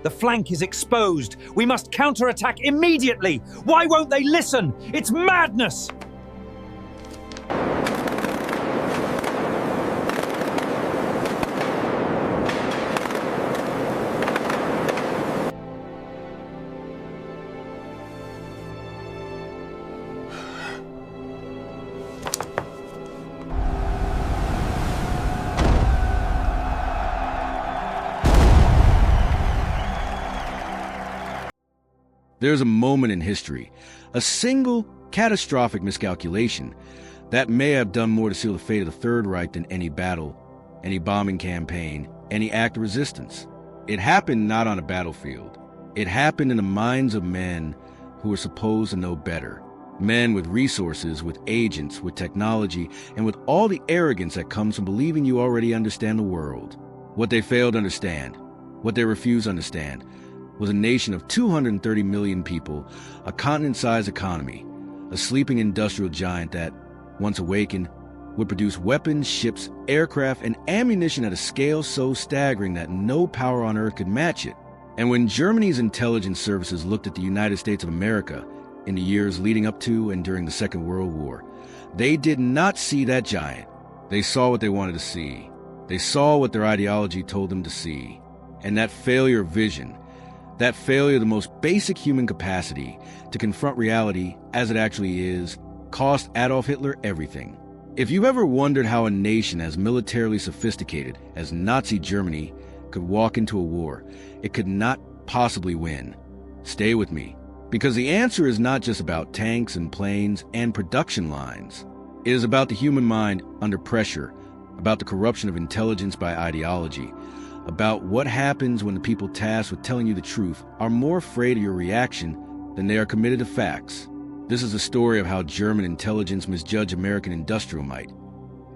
The flank is exposed. We must counterattack immediately. Why won't they listen? It's madness! There's a moment in history, a single catastrophic miscalculation, that may have done more to seal the fate of the Third Reich than any battle, any bombing campaign, any act of resistance. It happened not on a battlefield. It happened in the minds of men who were supposed to know better. Men with resources, with agents, with technology, and with all the arrogance that comes from believing you already understand the world. What they failed to understand, what they refused to understand, was a nation of 230 million people, a continent-sized economy, a sleeping industrial giant that, once awakened, would produce weapons, ships, aircraft, and ammunition at a scale so staggering that no power on earth could match it. And when Germany's intelligence services looked at the United States of America in the years leading up to and during the Second World War, they did not see that giant. They saw what they wanted to see. They saw what their ideology told them to see. And that failure of vision, that failure of the most basic human capacity to confront reality as it actually is, cost Adolf Hitler everything. If you've ever wondered how a nation as militarily sophisticated as Nazi Germany could walk into a war it could not possibly win, stay with me, because the answer is not just about tanks and planes and production lines. It is about the human mind under pressure, about the corruption of intelligence by ideology, about what happens when the people tasked with telling you the truth are more afraid of your reaction than they are committed to facts. This is a story of how German intelligence misjudged American industrial might,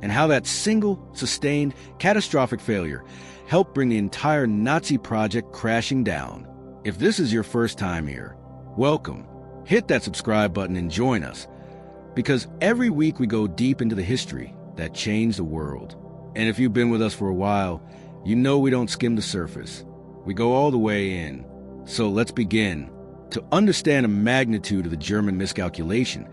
and how that single, sustained, catastrophic failure helped bring the entire Nazi project crashing down. If this is your first time here, welcome. Hit that subscribe button and join us, because every week we go deep into the history that changed the world. And if you've been with us for a while, you know we don't skim the surface. We go all the way in. So let's begin. To understand the magnitude of the German miscalculation,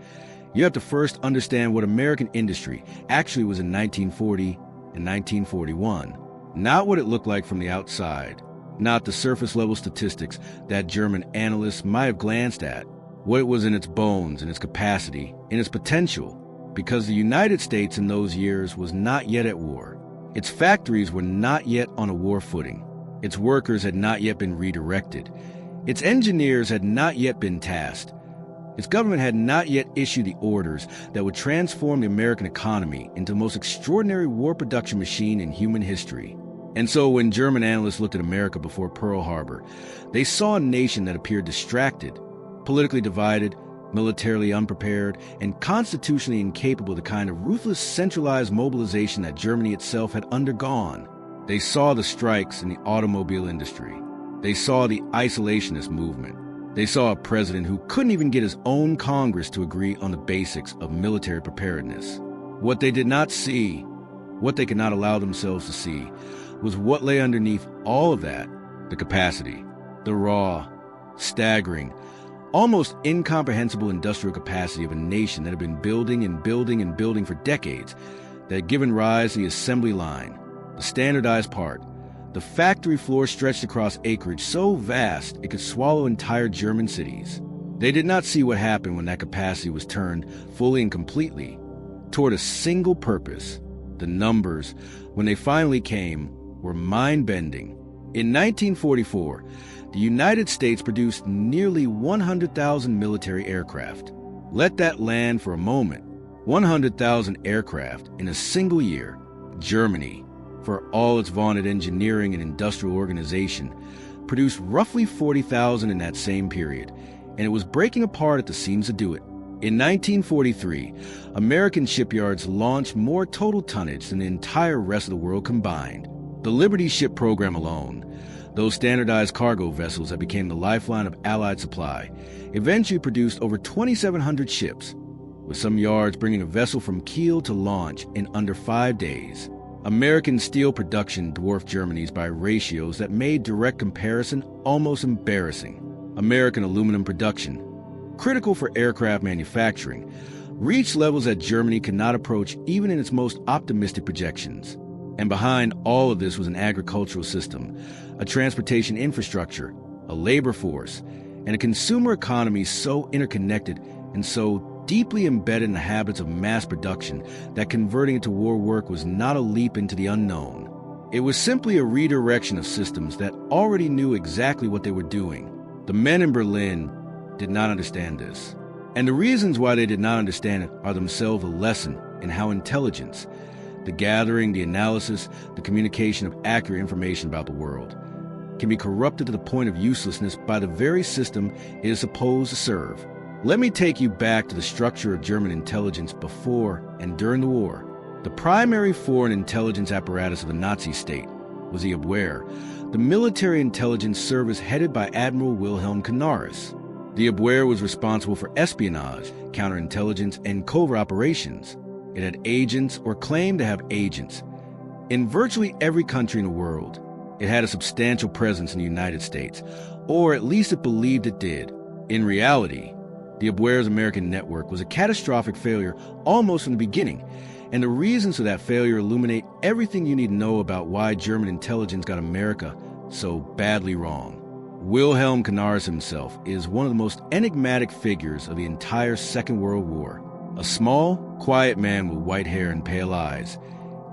you have to first understand what American industry actually was in 1940 and 1941. Not what it looked like from the outside, not the surface-level statistics that German analysts might have glanced at, what it was in its bones, in its capacity, in its potential, because the United States in those years was not yet at war. Its factories were not yet on a war footing. Its workers had not yet been redirected. Its engineers had not yet been tasked. Its government had not yet issued the orders that would transform the American economy into the most extraordinary war production machine in human history. And so when German analysts looked at America before Pearl Harbor, they saw a nation that appeared distracted, politically divided, militarily unprepared, and constitutionally incapable of the kind of ruthless centralized mobilization that Germany itself had undergone. They saw the strikes in the automobile industry. They saw the isolationist movement. They saw a president who couldn't even get his own Congress to agree on the basics of military preparedness. What they did not see, what they could not allow themselves to see, was what lay underneath all of that: the capacity, the raw, staggering, almost incomprehensible industrial capacity of a nation that had been building and building and building for decades, that had given rise to the assembly line, the standardized part, the factory floor stretched across acreage so vast it could swallow entire German cities. They did not see what happened when that capacity was turned fully and completely toward a single purpose. The numbers, when they finally came, were mind-bending. In 1944, the United States produced nearly 100,000 military aircraft. Let that land for a moment. 100,000 aircraft in a single year. Germany, for all its vaunted engineering and industrial organization, produced roughly 40,000 in that same period, and it was breaking apart at the seams to do it. In 1943, American shipyards launched more total tonnage than the entire rest of the world combined. The Liberty ship program alone, those standardized cargo vessels that became the lifeline of Allied supply, eventually produced over 2,700 ships, with some yards bringing a vessel from keel to launch in under 5 days. American steel production dwarfed Germany's by ratios that made direct comparison almost embarrassing. American aluminum production, critical for aircraft manufacturing, reached levels that Germany could not approach even in its most optimistic projections. And behind all of this was an agricultural system, a transportation infrastructure, a labor force, and a consumer economy so interconnected and so deeply embedded in the habits of mass production that converting it to war work was not a leap into the unknown. It was simply a redirection of systems that already knew exactly what they were doing. The men in Berlin did not understand this. And the reasons why they did not understand it are themselves a lesson in how intelligence, the gathering, the analysis, the communication of accurate information about the world, can be corrupted to the point of uselessness by the very system it is supposed to serve. Let me take you back to the structure of German intelligence before and during the war. The primary foreign intelligence apparatus of the Nazi state was the Abwehr, the military intelligence service headed by Admiral Wilhelm Canaris. The Abwehr was responsible for espionage, counterintelligence, and covert operations. It had agents or claimed to have agents in virtually every country in the world. It had a substantial presence in the United States, or at least it believed it did. In reality, the Abwehr's American network was a catastrophic failure almost from the beginning, and the reasons for that failure illuminate everything you need to know about why German intelligence got America so badly wrong. Wilhelm Canaris himself is one of the most enigmatic figures of the entire Second World War. A small, quiet man with white hair and pale eyes,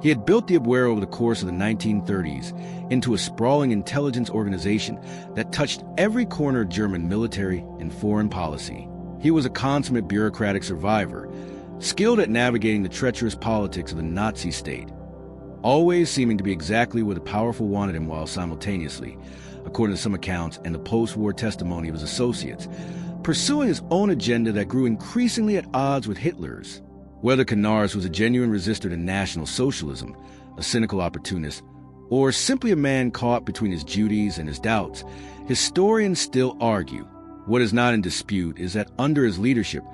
he had built the Abwehr over the course of the 1930s into a sprawling intelligence organization that touched every corner of German military and foreign policy. He was a consummate bureaucratic survivor, skilled at navigating the treacherous politics of the Nazi state, always seeming to be exactly where the powerful wanted him while simultaneously, according to some accounts and the post-war testimony of his associates, pursuing his own agenda that grew increasingly at odds with Hitler's. Whether Canaris was a genuine resistor to National Socialism, a cynical opportunist, or simply a man caught between his duties and his doubts, historians still argue. What is not in dispute is that under his leadership,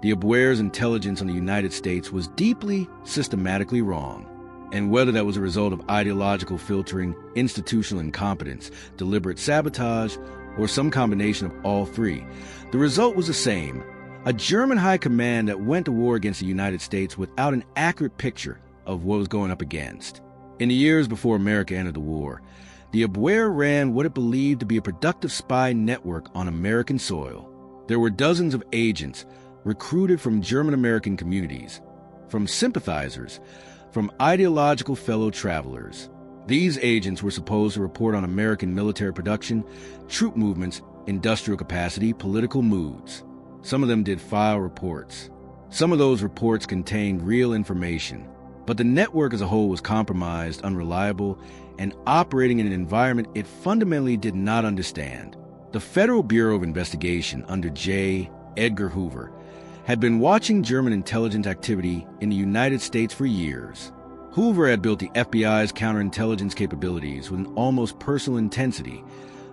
the Abwehr's intelligence on the United States was deeply, systematically wrong. And whether that was a result of ideological filtering, institutional incompetence, deliberate sabotage, or some combination of all three, the result was the same: a German high command that went to war against the United States without an accurate picture of what was going up against. In the years before America entered the war, the Abwehr ran what it believed to be a productive spy network on American soil. There were dozens of agents recruited from German-American communities, from sympathizers, from ideological fellow travelers. These agents were supposed to report on American military production, troop movements, industrial capacity, political moods. Some of them did file reports. Some of those reports contained real information. But the network as a whole was compromised, unreliable, and operating in an environment it fundamentally did not understand. The Federal Bureau of Investigation under J. Edgar Hoover had been watching German intelligence activity in the United States for years. Hoover had built the FBI's counterintelligence capabilities with an almost personal intensity,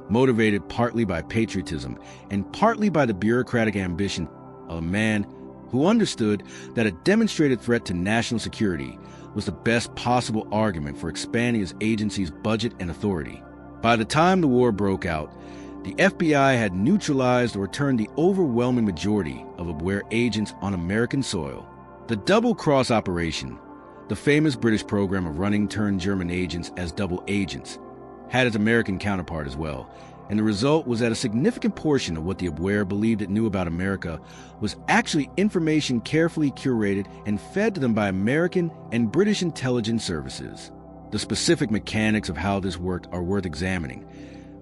motivated partly by patriotism and partly by the bureaucratic ambition of a man who understood that a demonstrated threat to national security was the best possible argument for expanding his agency's budget and authority. By the time the war broke out, the FBI had neutralized or turned the overwhelming majority of Abwehr agents on American soil. The double-cross operation, the famous British program of running German agents as double agents, had its American counterpart as well, and the result was that a significant portion of what the Abwehr believed it knew about America was actually information carefully curated and fed to them by American and British intelligence services. The specific mechanics of how this worked are worth examining,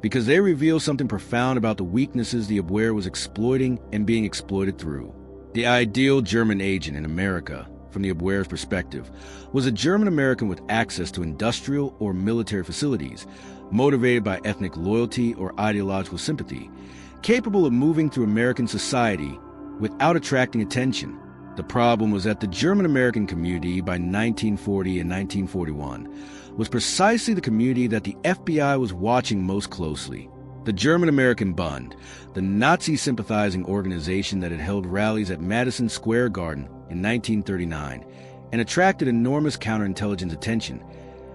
because they reveal something profound about the weaknesses the Abwehr was exploiting and being exploited through. The ideal German agent in America, from the Abwehr's perspective, was a German-American with access to industrial or military facilities, motivated by ethnic loyalty or ideological sympathy, capable of moving through American society without attracting attention. The problem was that the German-American community by 1940 and 1941 was precisely the community that the FBI was watching most closely. The German-American Bund, the Nazi-sympathizing organization that had held rallies at Madison Square Garden in 1939 and attracted enormous counterintelligence attention,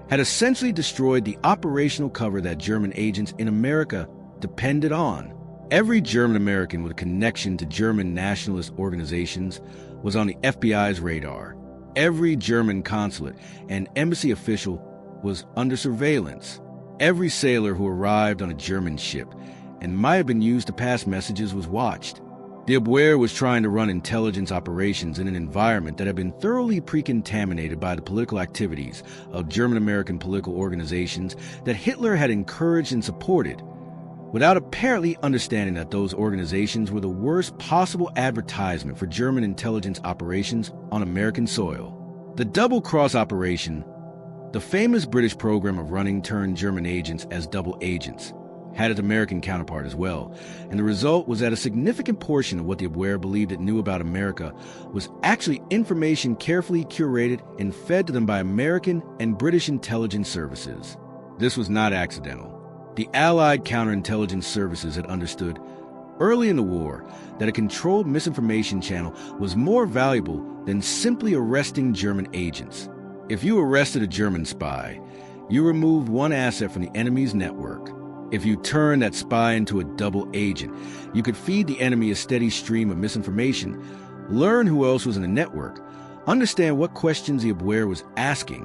had essentially destroyed the operational cover that German agents in America depended on. Every German American with a connection to German nationalist organizations was on the FBI's radar. Every German consulate and embassy official was under surveillance. Every sailor who arrived on a German ship and might have been used to pass messages was watched. The Abwehr was trying to run intelligence operations in an environment that had been thoroughly pre-contaminated by the political activities of German-American political organizations that Hitler had encouraged and supported, without apparently understanding that those organizations were the worst possible advertisement for German intelligence operations on American soil. The double-cross operation, the famous British program of running German agents as double agents, had its American counterpart as well, and the result was that a significant portion of what the Abwehr believed it knew about America was actually information carefully curated and fed to them by American and British intelligence services. This was not accidental. The Allied counterintelligence services had understood early in the war that a controlled misinformation channel was more valuable than simply arresting German agents. If you arrested a German spy, you removed one asset from the enemy's network. If you turned that spy into a double agent, you could feed the enemy a steady stream of misinformation, learn who else was in the network, understand what questions the Abwehr was asking,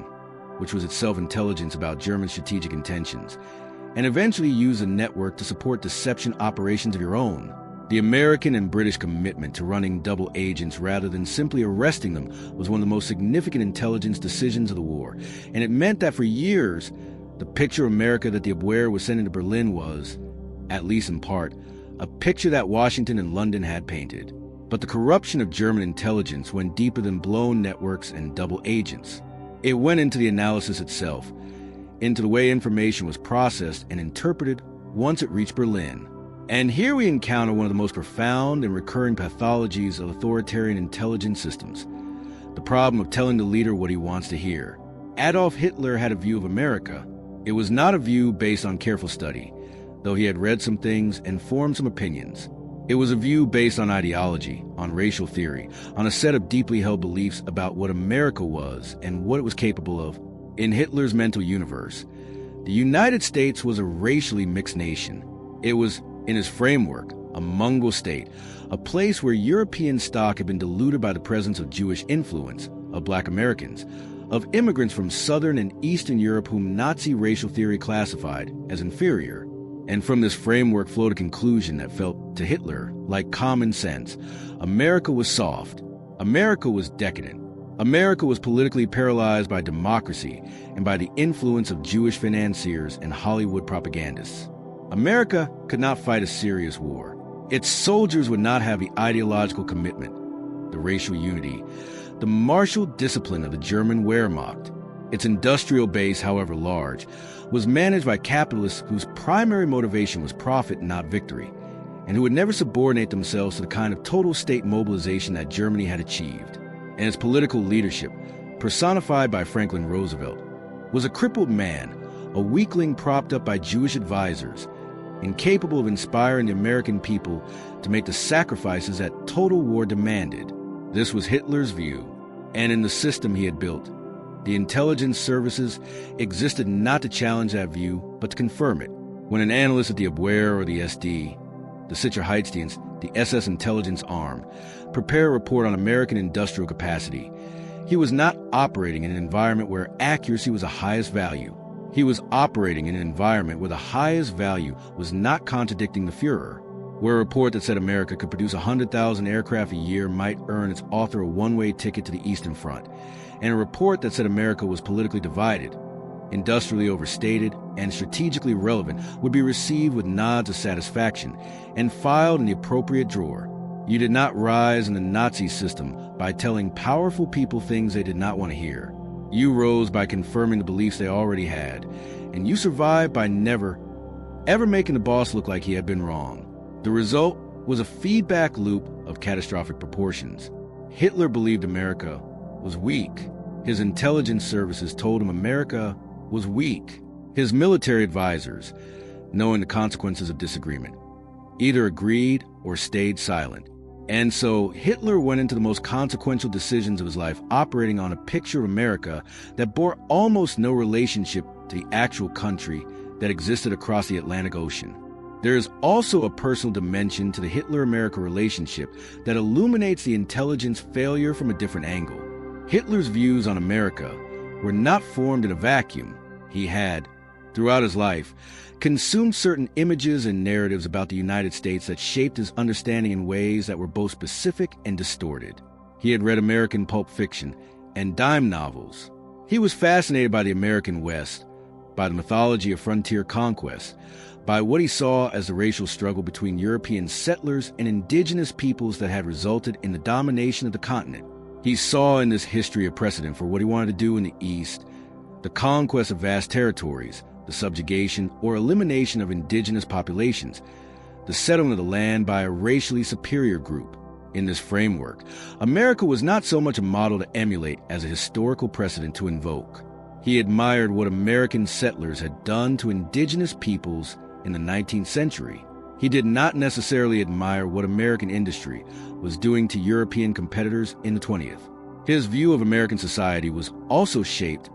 which was itself intelligence about German strategic intentions, and eventually use the network to support deception operations of your own. The American and British commitment to running double agents rather than simply arresting them was one of the most significant intelligence decisions of the war, and it meant that for years, the picture of America that the Abwehr was sending to Berlin was, at least in part, a picture that Washington and London had painted. But the corruption of German intelligence went deeper than blown networks and double agents. It went into the analysis itself, into the way information was processed and interpreted once it reached Berlin. And here we encounter one of the most profound and recurring pathologies of authoritarian intelligence systems, the problem of telling the leader what he wants to hear. Adolf Hitler had a view of America. It was not a view based on careful study, though he had read some things and formed some opinions. It was a view based on ideology, on racial theory, on a set of deeply held beliefs about what America was and what it was capable of. In Hitler's mental universe, the United States was a racially mixed nation. It was, in his framework, a Mongol state, a place where European stock had been diluted by the presence of Jewish influence, of Black Americans, of immigrants from Southern and Eastern Europe whom Nazi racial theory classified as inferior. And from this framework flowed a conclusion that felt to Hitler like common sense. America was soft. America was decadent. America was politically paralyzed by democracy and by the influence of Jewish financiers and Hollywood propagandists. America could not fight a serious war. Its soldiers would not have the ideological commitment, the racial unity, the martial discipline of the German Wehrmacht. Its industrial base, however large, was managed by capitalists whose primary motivation was profit, not victory, and who would never subordinate themselves to the kind of total state mobilization that Germany had achieved. And its political leadership, personified by Franklin Roosevelt, was a crippled man, a weakling propped up by Jewish advisors, incapable of inspiring the American people to make the sacrifices that total war demanded. This was Hitler's view, and in the system he had built, the intelligence services existed not to challenge that view, but to confirm it. When an analyst at the Abwehr or the SD, the Sicherheitsdienst, the SS intelligence arm, prepared a report on American industrial capacity, he was not operating in an environment where accuracy was the highest value. He was operating in an environment where the highest value was not contradicting the Führer, where a report that said America could produce 100,000 aircraft a year might earn its author a one-way ticket to the Eastern Front, and a report that said America was politically divided, industrially overstated, and strategically relevant would be received with nods of satisfaction and filed in the appropriate drawer. You did not rise in the Nazi system by telling powerful people things they did not want to hear. You rose by confirming the beliefs they already had, and you survived by never, ever making the boss look like he had been wrong. The result was a feedback loop of catastrophic proportions. Hitler believed America was weak. His intelligence services told him America was weak. His military advisors, knowing the consequences of disagreement, either agreed or stayed silent. And so Hitler went into the most consequential decisions of his life operating on a picture of America that bore almost no relationship to the actual country that existed across the Atlantic Ocean. There is also a personal dimension to the Hitler-America relationship that illuminates the intelligence failure from a different angle. Hitler's views on America were not formed in a vacuum. He had, throughout his life, consumed certain images and narratives about the United States that shaped his understanding in ways that were both specific and distorted. He had read American pulp fiction and dime novels. He was fascinated by the American West, by the mythology of frontier conquest, by what he saw as the racial struggle between European settlers and indigenous peoples that had resulted in the domination of the continent. He saw in this history a precedent for what he wanted to do in the East, the conquest of vast territories, the subjugation or elimination of indigenous populations, the settlement of the land by a racially superior group. In this framework, America was not so much a model to emulate as a historical precedent to invoke. He admired what American settlers had done to indigenous peoples in the 19th century. He did not necessarily admire what American industry was doing to European competitors in the 20th. His view of American society was also shaped,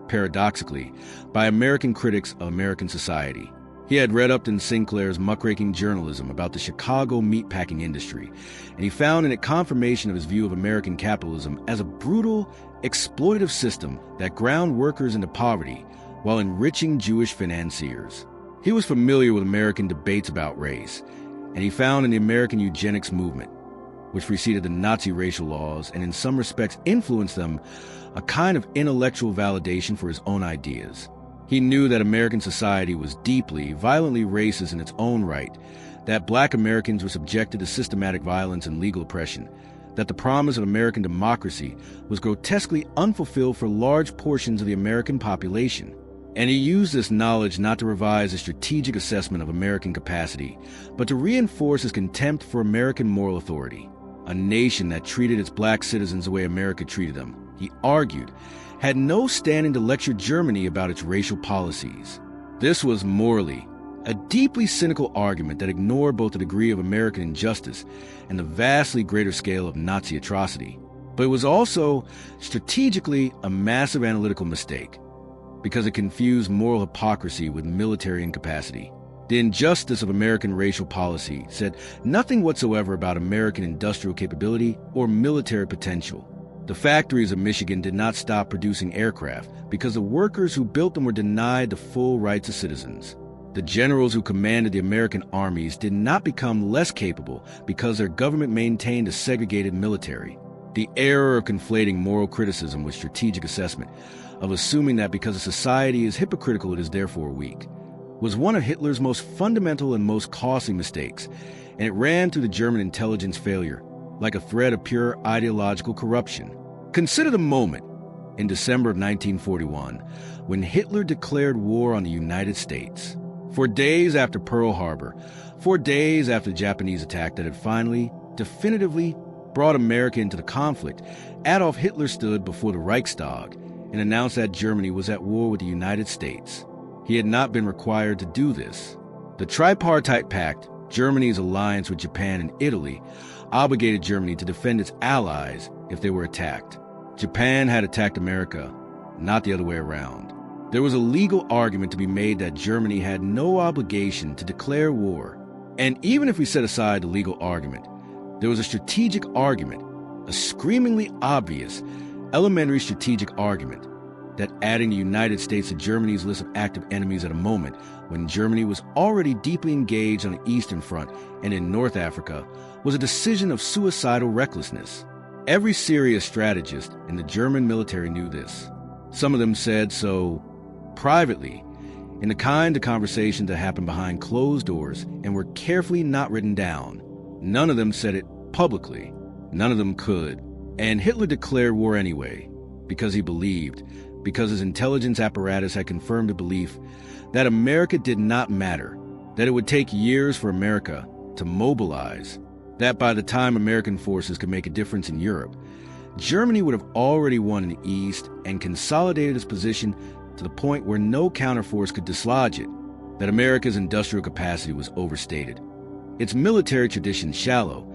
paradoxically, by American critics of American society. He had read Upton Sinclair's muckraking journalism about the Chicago meatpacking industry, and he found in it confirmation of his view of American capitalism as a brutal, exploitative system that ground workers into poverty while enriching Jewish financiers. He was familiar with American debates about race, and he found in the American eugenics movement, which preceded the Nazi racial laws and in some respects influenced them, a kind of intellectual validation for his own ideas. He knew that American society was deeply, violently racist in its own right, that black Americans were subjected to systematic violence and legal oppression, that the promise of American democracy was grotesquely unfulfilled for large portions of the American population. And he used this knowledge not to revise a strategic assessment of American capacity, but to reinforce his contempt for American moral authority. A nation that treated its black citizens the way America treated them, he argued, had no standing to lecture Germany about its racial policies. This was morally a deeply cynical argument that ignored both the degree of American injustice and the vastly greater scale of Nazi atrocity. But it was also strategically a massive analytical mistake, because it confused moral hypocrisy with military incapacity. The injustice of American racial policy said nothing whatsoever about American industrial capability or military potential. The factories of Michigan did not stop producing aircraft because the workers who built them were denied the full rights of citizens. The generals who commanded the American armies did not become less capable because their government maintained a segregated military. The error of conflating moral criticism with strategic assessment, of assuming that because a society is hypocritical it is therefore weak, was one of Hitler's most fundamental and most costly mistakes, and it ran through the German intelligence failure like a thread of pure ideological corruption. Consider the moment in December of 1941 when Hitler declared war on the United States. 4 days after Pearl Harbor, 4 days after the Japanese attack that had finally, definitively brought America into the conflict, Adolf Hitler stood before the Reichstag and announced that Germany was at war with the United States. He had not been required to do this. The Tripartite Pact, Germany's alliance with Japan and Italy, obligated Germany to defend its allies if they were attacked. Japan had attacked America, not the other way around. There was a legal argument to be made that Germany had no obligation to declare war. And even if we set aside the legal argument, there was a strategic argument, a screamingly obvious, elementary strategic argument, that adding the United States to Germany's list of active enemies at a moment when Germany was already deeply engaged on the Eastern Front and in North Africa was a decision of suicidal recklessness. Every serious strategist in the German military knew this. Some of them said so privately, in the kind of conversations that happened behind closed doors and were carefully not written down. None of them said it publicly. None of them could. And Hitler declared war anyway, because he believed, because his intelligence apparatus had confirmed the belief that America did not matter, that it would take years for America to mobilize, that by the time American forces could make a difference in Europe, Germany would have already won in the East and consolidated its position to the point where no counterforce could dislodge it, that America's industrial capacity was overstated. its military tradition shallow,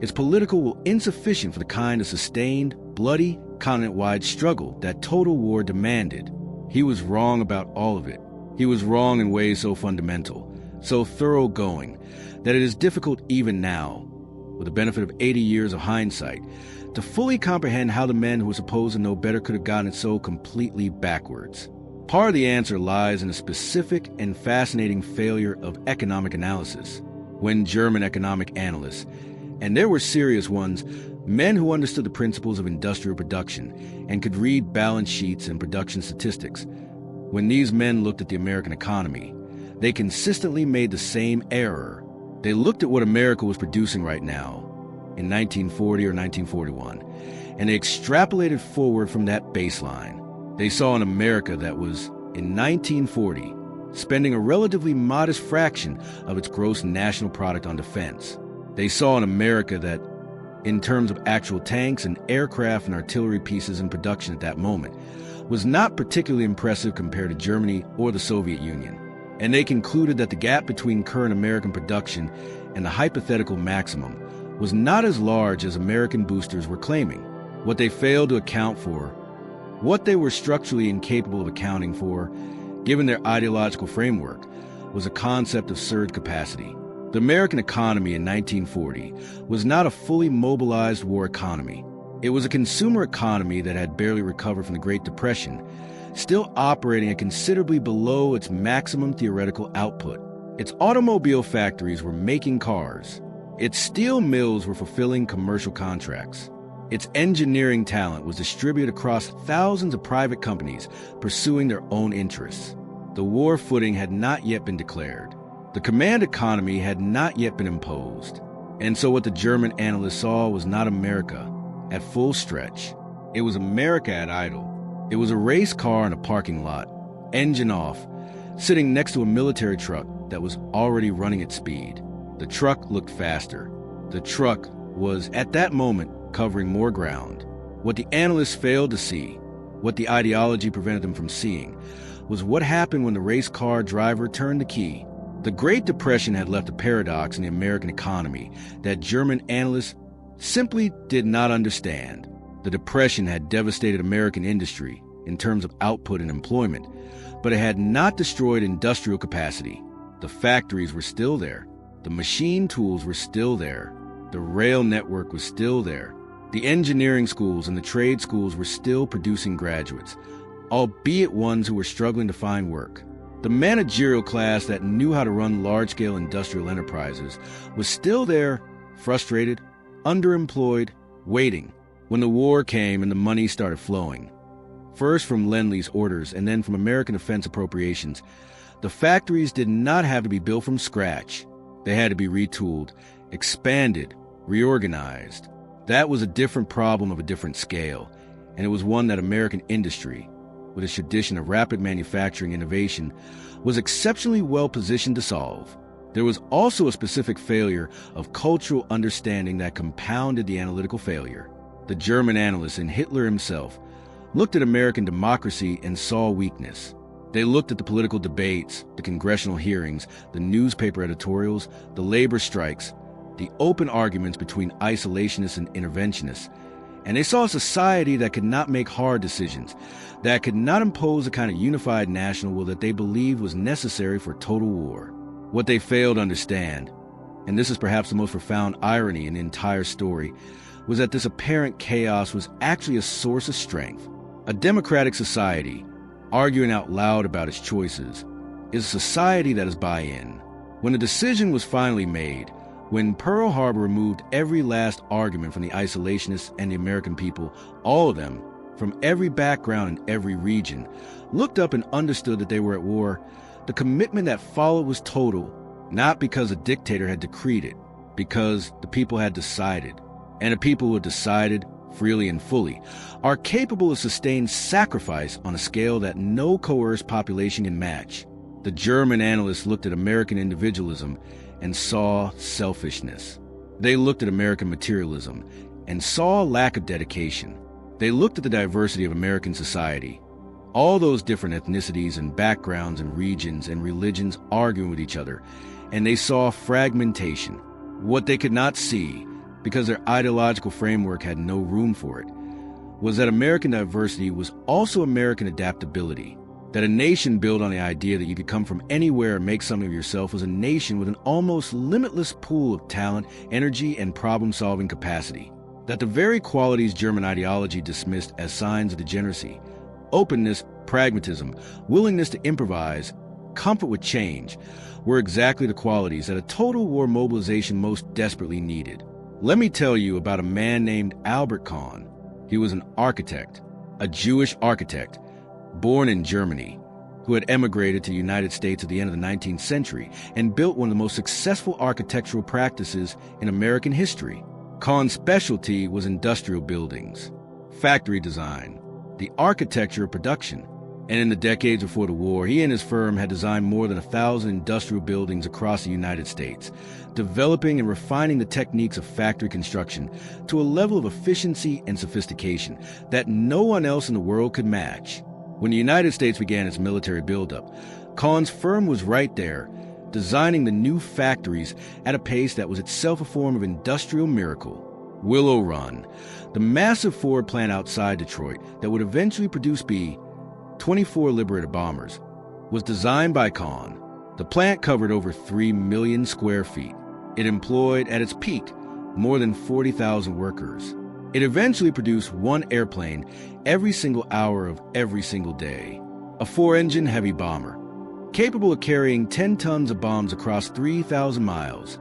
its political will insufficient for the kind of sustained, bloody, continent-wide struggle that total war demanded. He was wrong about all of it. He was wrong in ways so fundamental, so thoroughgoing, that it is difficult even now, with the benefit of 80 years of hindsight, to fully comprehend how the men who were supposed to know better could have gotten it so completely backwards. Part of the answer lies in a specific and fascinating failure of economic analysis, when German economic analysts, and there were serious ones, men who understood the principles of industrial production and could read balance sheets and production statistics, when these men looked at the American economy, they consistently made the same error. They looked at what America was producing right now, in 1940 or 1941, and they extrapolated forward from that baseline. They saw an America that was, in 1940, spending a relatively modest fraction of its gross national product on defense. They saw an America that, in terms of actual tanks and aircraft and artillery pieces in production at that moment, was not particularly impressive compared to Germany or the Soviet Union. And they concluded that the gap between current American production and the hypothetical maximum was not as large as American boosters were claiming. What they failed to account for, what they were structurally incapable of accounting for, given their ideological framework, was a concept of surge capacity. The American economy in 1940 was not a fully mobilized war economy. It was a consumer economy that had barely recovered from the Great Depression, still operating at considerably below its maximum theoretical output. Its automobile factories were making cars. Its steel mills were fulfilling commercial contracts. Its engineering talent was distributed across thousands of private companies pursuing their own interests. The war footing had not yet been declared. The command economy had not yet been imposed. And so what the German analysts saw was not America at full stretch. It was America at idle. It was a race car in a parking lot, engine off, sitting next to a military truck that was already running at speed. The truck looked faster. The truck was, at that moment, covering more ground. What the analysts failed to see, what the ideology prevented them from seeing, was what happened when the race car driver turned the key. The Great Depression had left a paradox in the American economy that German analysts simply did not understand. The Depression had devastated American industry in terms of output and employment, but it had not destroyed industrial capacity. The factories were still there. The machine tools were still there. The rail network was still there. The engineering schools and the trade schools were still producing graduates, albeit ones who were struggling to find work. The managerial class that knew how to run large-scale industrial enterprises was still there, frustrated, underemployed, waiting, when the war came and the money started flowing. First from Lend-Lease orders and then from American defense appropriations, the factories did not have to be built from scratch. They had to be retooled, expanded, reorganized. That was a different problem of a different scale, and it was one that American industry, with its tradition of rapid manufacturing innovation, was exceptionally well positioned to solve. There was also a specific failure of cultural understanding that compounded the analytical failure. The German analysts and Hitler himself looked at American democracy and saw weakness. They looked at the political debates, the congressional hearings, the newspaper editorials, the labor strikes, the open arguments between isolationists and interventionists, and they saw a society that could not make hard decisions, that could not impose the kind of unified national will that they believed was necessary for total war. What they failed to understand, and this is perhaps the most profound irony in the entire story, was that this apparent chaos was actually a source of strength. A democratic society, arguing out loud about its choices, is a society that is buy-in. When the decision was finally made, when Pearl Harbor removed every last argument from the isolationists and the American people, all of them, from every background and every region, looked up and understood that they were at war, the commitment that followed was total, not because a dictator had decreed it, because the people had decided. And the people who had decided, freely and fully, are capable of sustained sacrifice on a scale that no coerced population can match. The German analysts looked at American individualism and saw selfishness. They looked at American materialism and saw a lack of dedication. They looked at the diversity of American society, all those different ethnicities and backgrounds and regions and religions arguing with each other, and they saw fragmentation. What they could not see, because their ideological framework had no room for it, was that American diversity was also American adaptability. That a nation built on the idea that you could come from anywhere and make something of yourself was a nation with an almost limitless pool of talent, energy, and problem-solving capacity. That the very qualities German ideology dismissed as signs of degeneracy, openness, pragmatism, willingness to improvise, comfort with change, were exactly the qualities that a total war mobilization most desperately needed. Let me tell you about a man named Albert Kahn. He was an architect, a Jewish architect, born in Germany, who had emigrated to the United States at the end of the 19th century and built one of the most successful architectural practices in American history. Kahn's specialty was industrial buildings, factory design, the architecture of production. And in the decades before the war, he and his firm had designed more than 1,000 industrial buildings across the United States, developing and refining the techniques of factory construction to a level of efficiency and sophistication that no one else in the world could match. When the United States began its military buildup, Kahn's firm was right there, designing the new factories at a pace that was itself a form of industrial miracle. Willow Run, the massive Ford plant outside Detroit that would eventually produce B-24 Liberator bombers, was designed by Kahn. The plant covered over 3 million square feet. It employed, at its peak, more than 40,000 workers. It eventually produced one airplane every single hour of every single day, a 4-engine heavy bomber, capable of carrying 10 tons of bombs across 3,000 miles,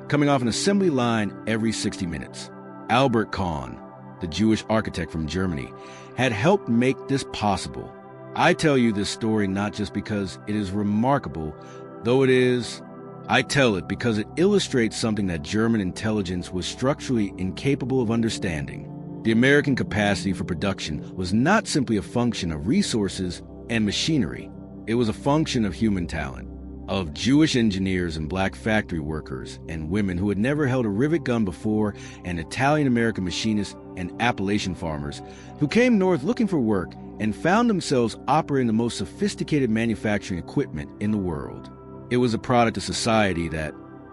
coming off an assembly line every 60 minutes. Albert Kahn, the Jewish architect from Germany, had helped make this possible. I tell you this story not just because it is remarkable, though it is. I tell it because it illustrates something that German intelligence was structurally incapable of understanding. The American capacity for production was not simply a function of resources and machinery. It was a function of human talent, of Jewish engineers and black factory workers and women who had never held a rivet gun before, and Italian-American machinists and Appalachian farmers who came north looking for work and found themselves operating the most sophisticated manufacturing equipment in the world. It was a product of society that,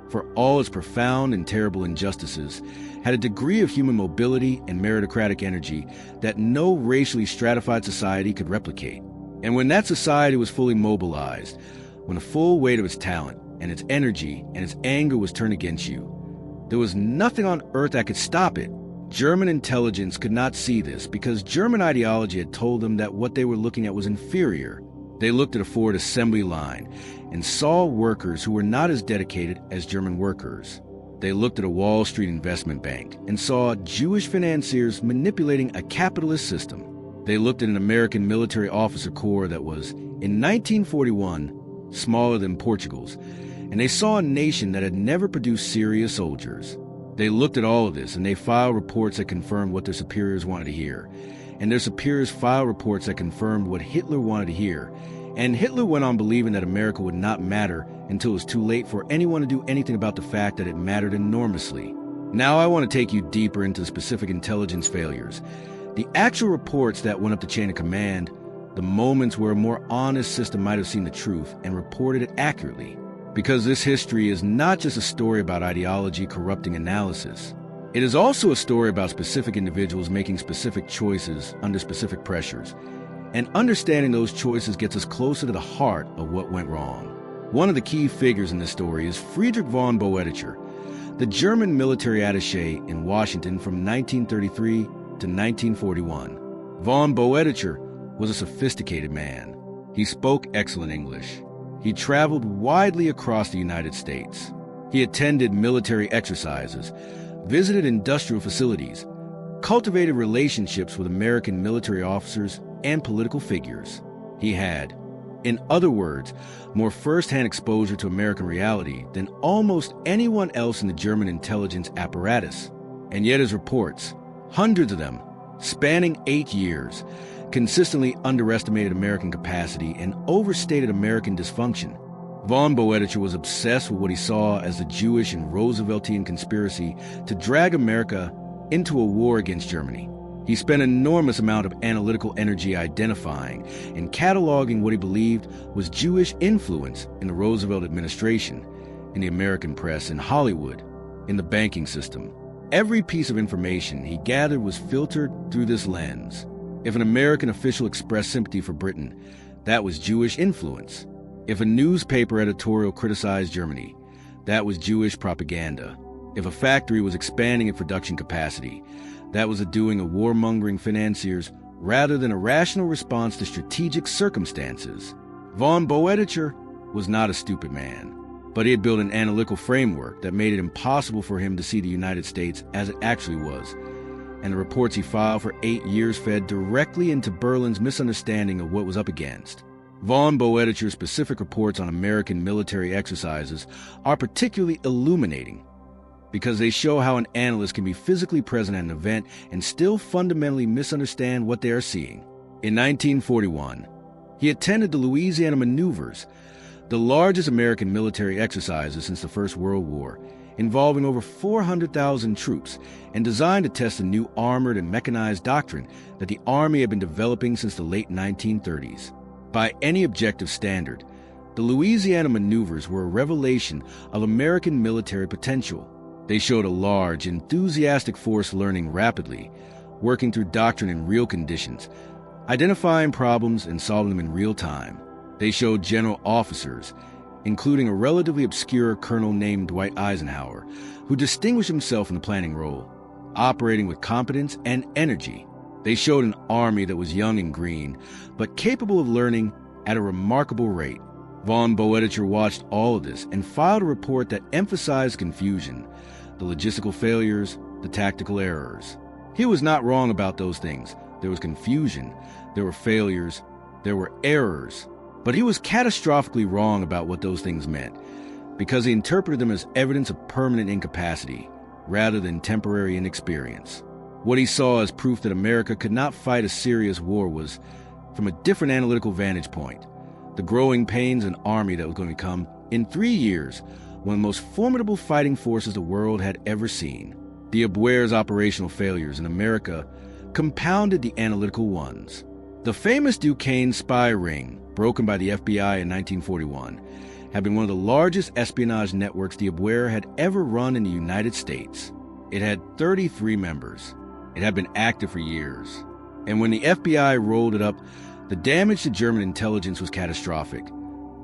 for all its profound and terrible injustices, had a degree of human mobility and meritocratic energy that no racially stratified society could replicate. And when that society was fully mobilized, when the full weight of its talent and its energy and its anger was turned against you, there was nothing on earth that could stop it. German intelligence could not see this because German ideology had told them that what they were looking at was inferior. They looked at a Ford assembly line and saw workers who were not as dedicated as German workers. They looked at a Wall Street investment bank and saw Jewish financiers manipulating a capitalist system. They looked at an American military officer corps that was, in 1941, smaller than Portugal's, and they saw a nation that had never produced serious soldiers. They looked at all of this and they filed reports that confirmed what their superiors wanted to hear. And their superiors filed reports that confirmed what Hitler wanted to hear. And Hitler went on believing that America would not matter until it was too late for anyone to do anything about the fact that it mattered enormously. Now I want to take you deeper into specific intelligence failures, the actual reports that went up the chain of command, the moments where a more honest system might have seen the truth and reported it accurately. Because this history is not just a story about ideology corrupting analysis. It is also a story about specific individuals making specific choices under specific pressures. And understanding those choices gets us closer to the heart of what went wrong. One of the key figures in this story is Friedrich von Boeticher, the German military attaché in Washington from 1933 to 1941. Von Boeticher was a sophisticated man. He spoke excellent English. He traveled widely across the United States. He attended military exercises, visited industrial facilities, cultivated relationships with American military officers and political figures. He had, in other words, more first-hand exposure to American reality than almost anyone else in the German intelligence apparatus. And yet his reports, hundreds of them, spanning 8 years, consistently underestimated American capacity and overstated American dysfunction. Von Boeticher was obsessed with what he saw as the Jewish and Rooseveltian conspiracy to drag America into a war against Germany. He spent an enormous amount of analytical energy identifying and cataloging what he believed was Jewish influence in the Roosevelt administration, in the American press, in Hollywood, in the banking system. Every piece of information he gathered was filtered through this lens. If an American official expressed sympathy for Britain, that was Jewish influence. If a newspaper editorial criticized Germany, that was Jewish propaganda. If a factory was expanding its production capacity, that was the doing of warmongering financiers rather than a rational response to strategic circumstances. Von Boeticher was not a stupid man, but he had built an analytical framework that made it impossible for him to see the United States as it actually was, and the reports he filed for 8 years fed directly into Berlin's misunderstanding of what was up against. Von Boeticher's specific reports on American military exercises are particularly illuminating because they show how an analyst can be physically present at an event and still fundamentally misunderstand what they are seeing. In 1941, he attended the Louisiana Maneuvers, the largest American military exercises since the First World War, involving over 400,000 troops and designed to test a new armored and mechanized doctrine that the Army had been developing since the late 1930s. By any objective standard, the Louisiana Maneuvers were a revelation of American military potential. They showed a large, enthusiastic force learning rapidly, working through doctrine in real conditions, identifying problems and solving them in real time. They showed general officers, including a relatively obscure colonel named Dwight Eisenhower, who distinguished himself in the planning role, operating with competence and energy. They showed an army that was young and green, but capable of learning at a remarkable rate. Von Boeticher watched all of this and filed a report that emphasized confusion, the logistical failures, the tactical errors. He was not wrong about those things. There was confusion, there were failures, there were errors. But he was catastrophically wrong about what those things meant, because he interpreted them as evidence of permanent incapacity, rather than temporary inexperience. What he saw as proof that America could not fight a serious war was, from a different analytical vantage point, the growing pains and army that was going to become, in 3 years, one of the most formidable fighting forces the world had ever seen. The Abwehr's operational failures in America compounded the analytical ones. The famous Duquesne spy ring, broken by the FBI in 1941, had been one of the largest espionage networks the Abwehr had ever run in the United States. It had 33 members. It had been active for years. And when the FBI rolled it up, the damage to German intelligence was catastrophic,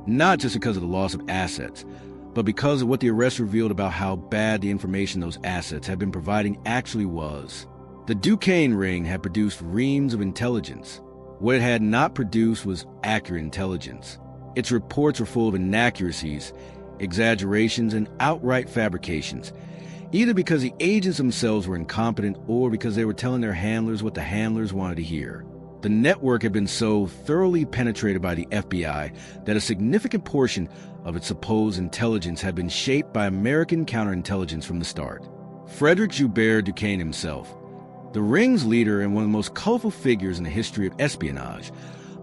not just because of the loss of assets, but because of what the arrest revealed about how bad the information those assets had been providing actually was. The Duquesne ring had produced reams of intelligence. What it had not produced was accurate intelligence. Its reports were full of inaccuracies, exaggerations, and outright fabrications, either because the agents themselves were incompetent or because they were telling their handlers what the handlers wanted to hear. The network had been so thoroughly penetrated by the FBI that a significant portion of its supposed intelligence had been shaped by American counterintelligence from the start. Frederick Joubert Duquesne himself, the ring's leader and one of the most colorful figures in the history of espionage,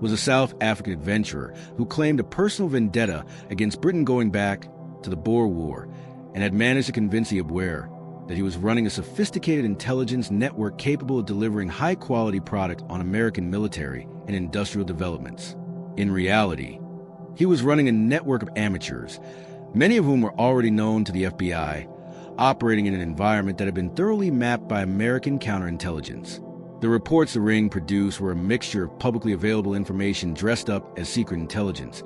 was a South African adventurer who claimed a personal vendetta against Britain going back to the Boer War and had managed to convince the Abwehr that he was running a sophisticated intelligence network capable of delivering high-quality product on American military and industrial developments. In reality, he was running a network of amateurs, many of whom were already known to the FBI, operating in an environment that had been thoroughly mapped by American counterintelligence. The reports the ring produced were a mixture of publicly available information dressed up as secret intelligence,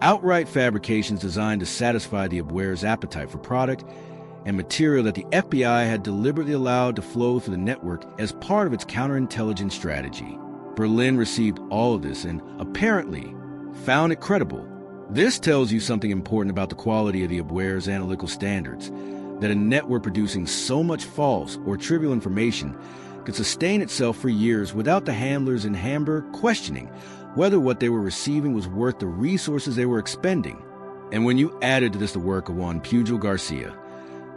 outright fabrications designed to satisfy the Abwehr's appetite for product, and material that the FBI had deliberately allowed to flow through the network as part of its counterintelligence strategy. Berlin received all of this and, apparently, found it credible. This tells you something important about the quality of the Abwehr's analytical standards, that a network producing so much false or trivial information could sustain itself for years without the handlers in Hamburg questioning whether what they were receiving was worth the resources they were expending. And when you added to this the work of one Pujol Garcia,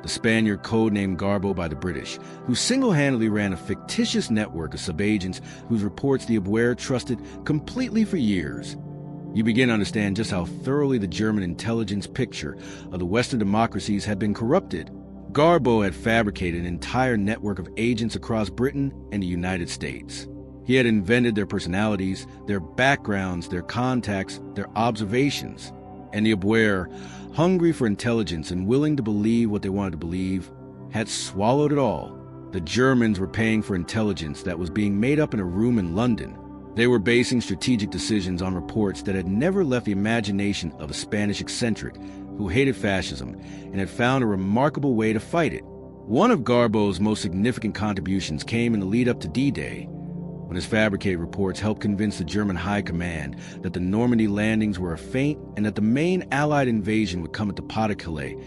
the Spaniard codenamed Garbo by the British, who single-handedly ran a fictitious network of subagents whose reports the Abwehr trusted completely for years, you begin to understand just how thoroughly the German intelligence picture of the Western democracies had been corrupted. Garbo had fabricated an entire network of agents across Britain and the United States. He had invented their personalities, their backgrounds, their contacts, their observations. And the Abwehr, hungry for intelligence and willing to believe what they wanted to believe, had swallowed it all. The Germans were paying for intelligence that was being made up in a room in London. They were basing strategic decisions on reports that had never left the imagination of a Spanish eccentric who hated fascism and had found a remarkable way to fight it. One of Garbo's most significant contributions came in the lead-up to D-Day, when his fabricated reports helped convince the German High Command that the Normandy landings were a feint and that the main Allied invasion would come at the Pas-de-Calais,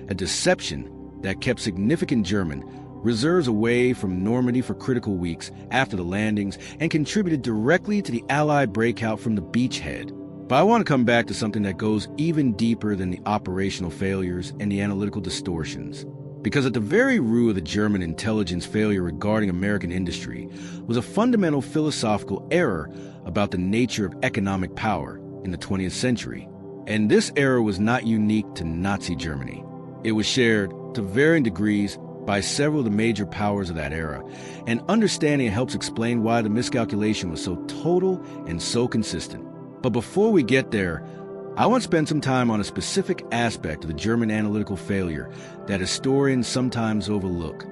a deception that kept significant German reserves away from Normandy for critical weeks after the landings and contributed directly to the Allied breakout from the beachhead. But I want to come back to something that goes even deeper than the operational failures and the analytical distortions. Because at the very root of the German intelligence failure regarding American industry was a fundamental philosophical error about the nature of economic power in the 20th century. And this error was not unique to Nazi Germany. It was shared, to varying degrees, by several of the major powers of that era, and understanding it helps explain why the miscalculation was so total and so consistent. But before we get there, I want to spend some time on a specific aspect of the German analytical failure that historians sometimes overlook: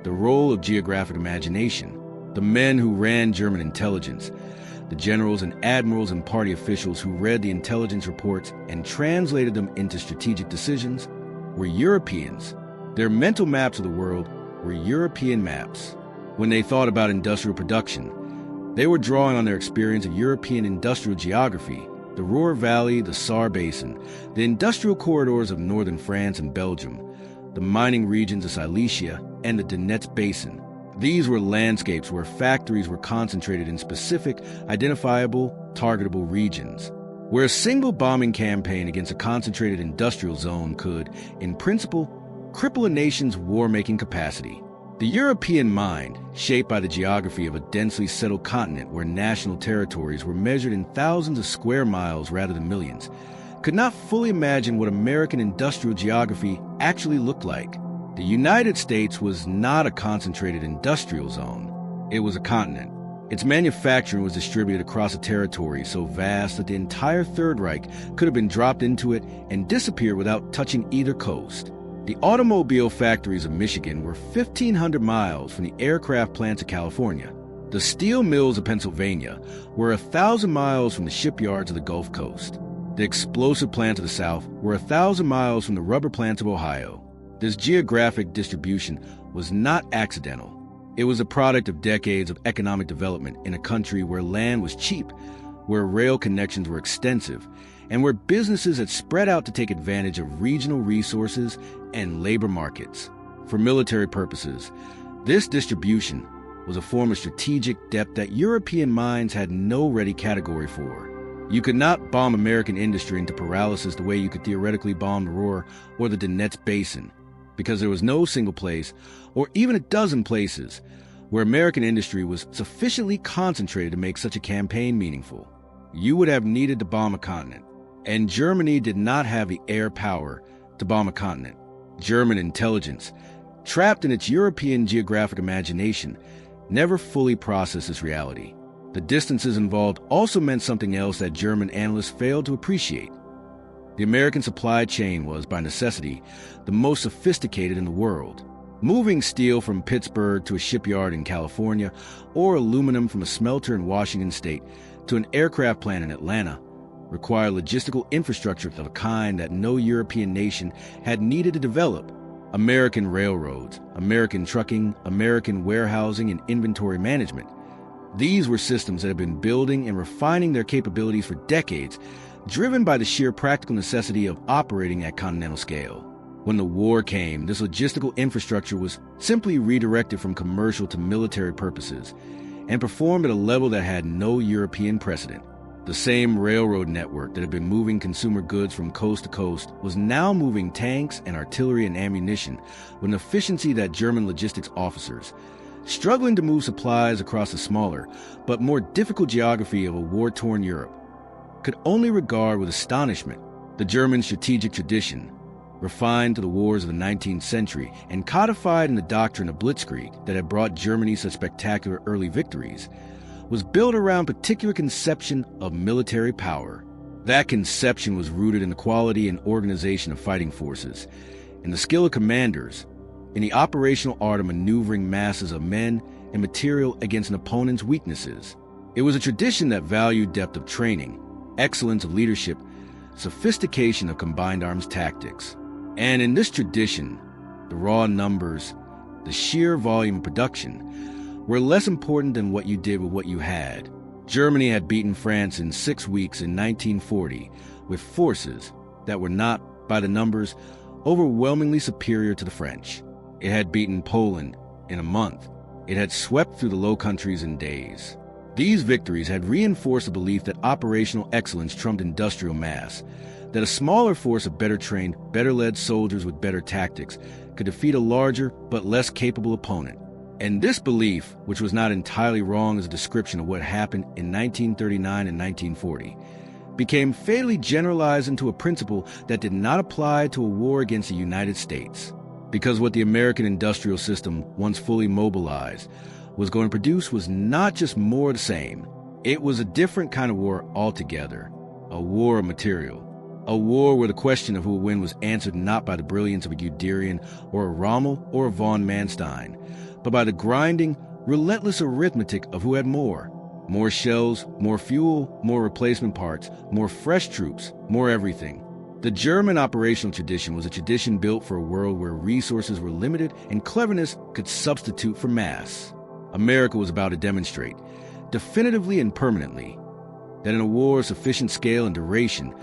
the role of geographic imagination. The men who ran German intelligence, the generals and admirals and party officials who read the intelligence reports and translated them into strategic decisions, were Europeans. Their mental maps of the world were European maps. When they thought about industrial production, they were drawing on their experience of European industrial geography, the Ruhr Valley, the Saar Basin, the industrial corridors of northern France and Belgium, the mining regions of Silesia, and the Donetsk Basin. These were landscapes where factories were concentrated in specific, identifiable, targetable regions, where a single bombing campaign against a concentrated industrial zone could, in principle, cripple a nation's war-making capacity. The European mind, shaped by the geography of a densely settled continent where national territories were measured in thousands of square miles rather than millions, could not fully imagine what American industrial geography actually looked like. The United States was not a concentrated industrial zone. It was a continent. Its manufacturing was distributed across a territory so vast that the entire Third Reich could have been dropped into it and disappeared without touching either coast. The automobile factories of Michigan were 1,500 miles from the aircraft plants of California. The steel mills of Pennsylvania were 1,000 miles from the shipyards of the Gulf Coast. The explosive plants of the South were 1,000 miles from the rubber plants of Ohio. This geographic distribution was not accidental. It was a product of decades of economic development in a country where land was cheap, where rail connections were extensive, and where businesses had spread out to take advantage of regional resources and labor markets. For military purposes, this distribution was a form of strategic depth that European minds had no ready category for. You could not bomb American industry into paralysis the way you could theoretically bomb the Ruhr or the Donetsk Basin, because there was no single place, or even a dozen places, where American industry was sufficiently concentrated to make such a campaign meaningful. You would have needed to bomb a continent. And Germany did not have the air power to bomb a continent. German intelligence, trapped in its European geographic imagination, never fully processed this reality. The distances involved also meant something else that German analysts failed to appreciate. The American supply chain was, by necessity, the most sophisticated in the world. Moving steel from Pittsburgh to a shipyard in California, or aluminum from a smelter in Washington state to an aircraft plant in Atlanta, required logistical infrastructure of a kind that no European nation had needed to develop. American railroads, American trucking, American warehousing and inventory management. These were systems that had been building and refining their capabilities for decades, driven by the sheer practical necessity of operating at continental scale. When the war came, this logistical infrastructure was simply redirected from commercial to military purposes and performed at a level that had no European precedent. The same railroad network that had been moving consumer goods from coast to coast was now moving tanks and artillery and ammunition with an efficiency that German logistics officers, struggling to move supplies across the smaller but more difficult geography of a war-torn Europe, could only regard with astonishment. The German strategic tradition, refined to the wars of the 19th century and codified in the doctrine of blitzkrieg that had brought Germany such spectacular early victories, was built around a particular conception of military power. That conception was rooted in the quality and organization of fighting forces, in the skill of commanders, in the operational art of maneuvering masses of men and material against an opponent's weaknesses. It was a tradition that valued depth of training, excellence of leadership, sophistication of combined arms tactics. And in this tradition, the raw numbers, the sheer volume of production, were less important than what you did with what you had. Germany had beaten France in 6 weeks in 1940 with forces that were not, by the numbers, overwhelmingly superior to the French. It had beaten Poland in a month. It had swept through the Low Countries in days. These victories had reinforced the belief that operational excellence trumped industrial mass, that a smaller force of better trained, better led soldiers with better tactics could defeat a larger but less capable opponent. And this belief, which was not entirely wrong as a description of what happened in 1939 and 1940, became fatally generalized into a principle that did not apply to a war against the United States. Because what the American industrial system, once fully mobilized, was going to produce was not just more of the same. It was a different kind of war altogether. A war of material. A war where the question of who would win was answered not by the brilliance of a Guderian or a Rommel or a von Manstein, but by the grinding, relentless arithmetic of who had more. More shells, more fuel, more replacement parts, more fresh troops, more everything. The German operational tradition was a tradition built for a world where resources were limited and cleverness could substitute for mass. America was about to demonstrate, definitively and permanently, that in a war of sufficient scale and duration,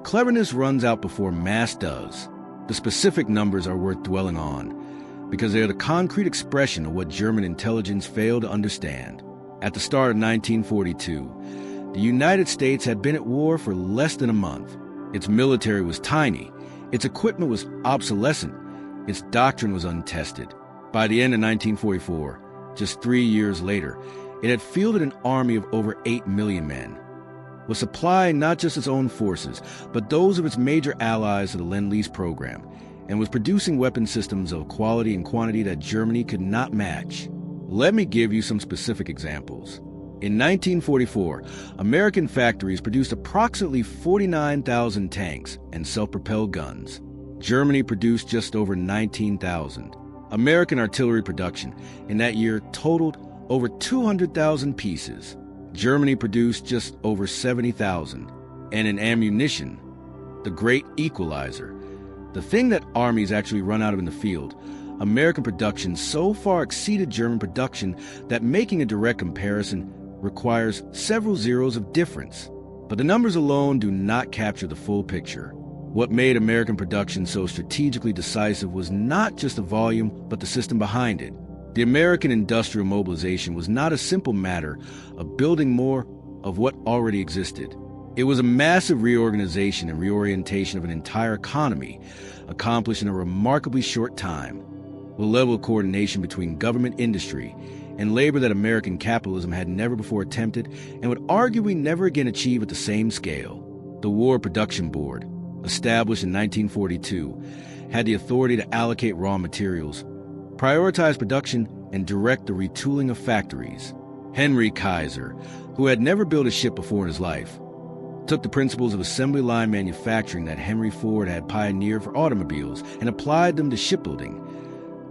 cleverness runs out before mass does. The specific numbers are worth dwelling on, because they are the concrete expression of what German intelligence failed to understand. At the start of 1942, the United States had been at war for less than a month. Its military was tiny, its equipment was obsolescent, its doctrine was untested. By the end of 1944, just 3 years later, it had fielded an army of over 8 million men, was supplying not just its own forces, but those of its major allies to the Lend-Lease program, and was producing weapon systems of quality and quantity that Germany could not match. Let me give you some specific examples. In 1944, American factories produced approximately 49,000 tanks and self-propelled guns. Germany produced just over 19,000. American artillery production in that year totaled over 200,000 pieces. Germany produced just over 70,000. And in ammunition, the great equalizer, the thing that armies actually run out of in the field, American production so far exceeded German production that making a direct comparison requires several zeros of difference. But the numbers alone do not capture the full picture. What made American production so strategically decisive was not just the volume, but the system behind it. The American industrial mobilization was not a simple matter of building more of what already existed. It was a massive reorganization and reorientation of an entire economy, accomplished in a remarkably short time, with a level of coordination between government, industry, and labor that American capitalism had never before attempted and would arguably never again achieve at the same scale. The War Production Board, established in 1942, had the authority to allocate raw materials, prioritize production, and direct the retooling of factories. Henry Kaiser, who had never built a ship before in his life, took the principles of assembly line manufacturing that Henry Ford had pioneered for automobiles and applied them to shipbuilding,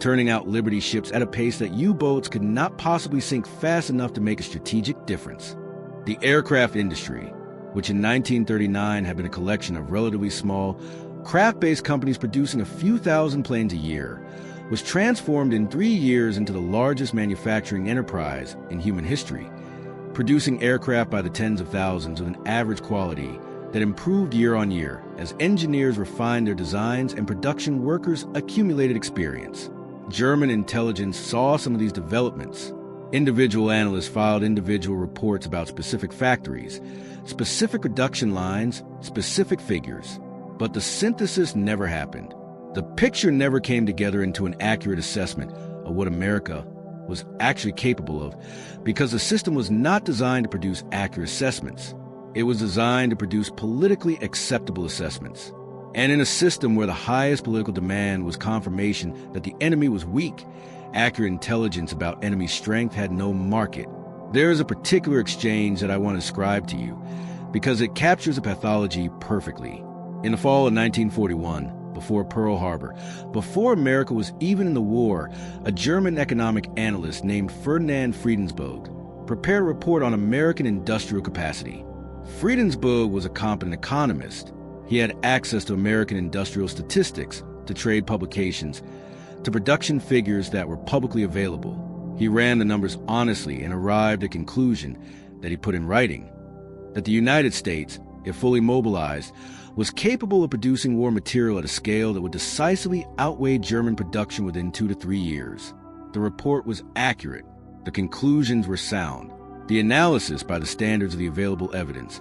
turning out Liberty ships at a pace that U-boats could not possibly sink fast enough to make a strategic difference. The aircraft industry, which in 1939 had been a collection of relatively small, craft-based companies producing a few thousand planes a year, was transformed in 3 years into the largest manufacturing enterprise in human history, producing aircraft by the tens of thousands with an average quality that improved year on year as engineers refined their designs and production workers accumulated experience. German intelligence saw some of these developments. Individual analysts filed individual reports about specific factories, specific production lines, specific figures. But the synthesis never happened. The picture never came together into an accurate assessment of what America was actually capable of, because the system was not designed to produce accurate assessments. It was designed to produce politically acceptable assessments. And in a system where the highest political demand was confirmation that the enemy was weak, accurate intelligence about enemy strength had no market. There is a particular exchange that I want to describe to you because it captures the pathology perfectly. In the fall of 1941, before Pearl Harbor, before America was even in the war, a German economic analyst named Ferdinand Friedensburg prepared a report on American industrial capacity. Friedensburg was a competent economist. He had access to American industrial statistics, to trade publications, to production figures that were publicly available. He ran the numbers honestly and arrived at a conclusion that he put in writing, that the United States, if fully mobilized, was capable of producing war material at a scale that would decisively outweigh German production within 2 to 3 years. The report was accurate. The conclusions were sound. The analysis, by the standards of the available evidence,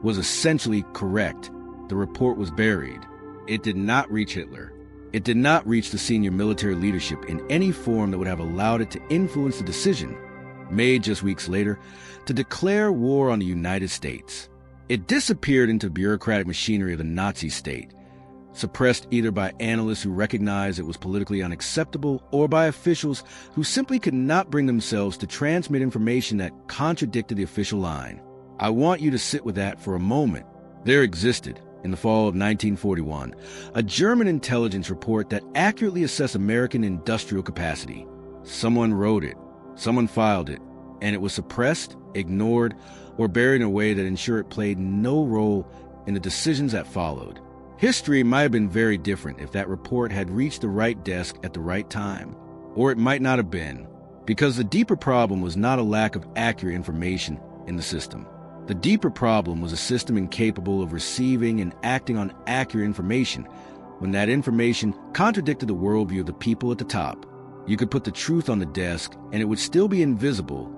was essentially correct. The report was buried. It did not reach Hitler. It did not reach the senior military leadership in any form that would have allowed it to influence the decision, made just weeks later, to declare war on the United States. It disappeared into the bureaucratic machinery of the Nazi state, suppressed either by analysts who recognized it was politically unacceptable or by officials who simply could not bring themselves to transmit information that contradicted the official line. I want you to sit with that for a moment. There existed, in the fall of 1941, a German intelligence report that accurately assessed American industrial capacity. Someone wrote it, someone filed it, and it was suppressed, ignored, or buried in a way that ensured it played no role in the decisions that followed. History might have been very different if that report had reached the right desk at the right time, or it might not have been, because the deeper problem was not a lack of accurate information in the system. The deeper problem was a system incapable of receiving and acting on accurate information when that information contradicted the worldview of the people at the top. You could put the truth on the desk and it would still be invisible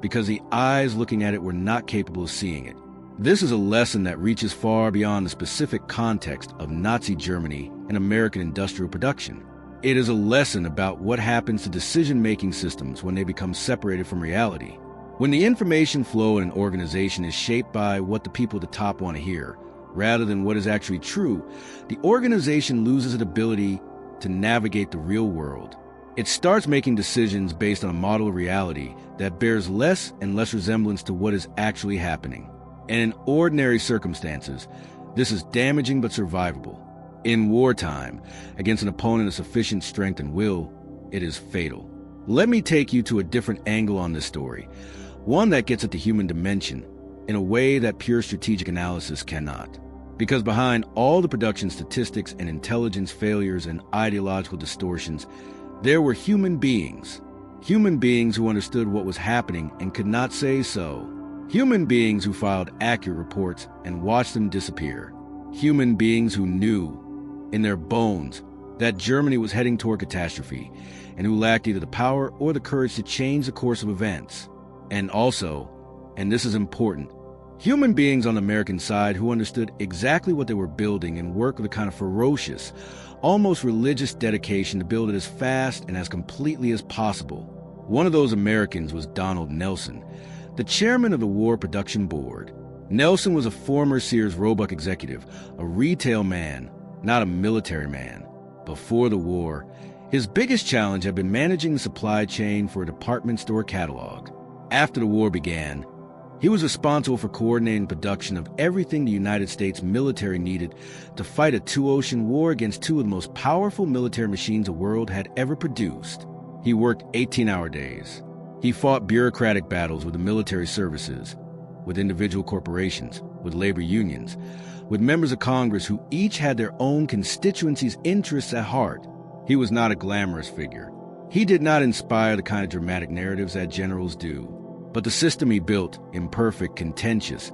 because the eyes looking at it were not capable of seeing it. This is a lesson that reaches far beyond the specific context of Nazi Germany and American industrial production. It is a lesson about what happens to decision-making systems when they become separated from reality. When the information flow in an organization is shaped by what the people at the top want to hear, rather than what is actually true, the organization loses its ability to navigate the real world. It starts making decisions based on a model of reality that bears less and less resemblance to what is actually happening. And in ordinary circumstances, this is damaging but survivable. In wartime, against an opponent of sufficient strength and will, it is fatal. Let me take you to a different angle on this story, one that gets at the human dimension in a way that pure strategic analysis cannot. Because behind all the production statistics and intelligence failures and ideological distortions, there were human beings who understood what was happening and could not say so. Human beings who filed accurate reports and watched them disappear. Human beings who knew in their bones that Germany was heading toward catastrophe and who lacked either the power or the courage to change the course of events. And also, and this is important, human beings on the American side who understood exactly what they were building and worked with a kind of ferocious, almost religious dedication to build it as fast and as completely as possible. One of those Americans was Donald Nelson, the chairman of the War Production Board. Nelson was a former Sears Roebuck executive, a retail man, not a military man. Before the war, his biggest challenge had been managing the supply chain for a department store catalog. After the war began, he was responsible for coordinating production of everything the United States military needed to fight a two-ocean war against two of the most powerful military machines the world had ever produced. He worked 18-hour days. He fought bureaucratic battles with the military services, with individual corporations, with labor unions, with members of Congress who each had their own constituency's interests at heart. He was not a glamorous figure. He did not inspire the kind of dramatic narratives that generals do. But the system he built, imperfect, contentious,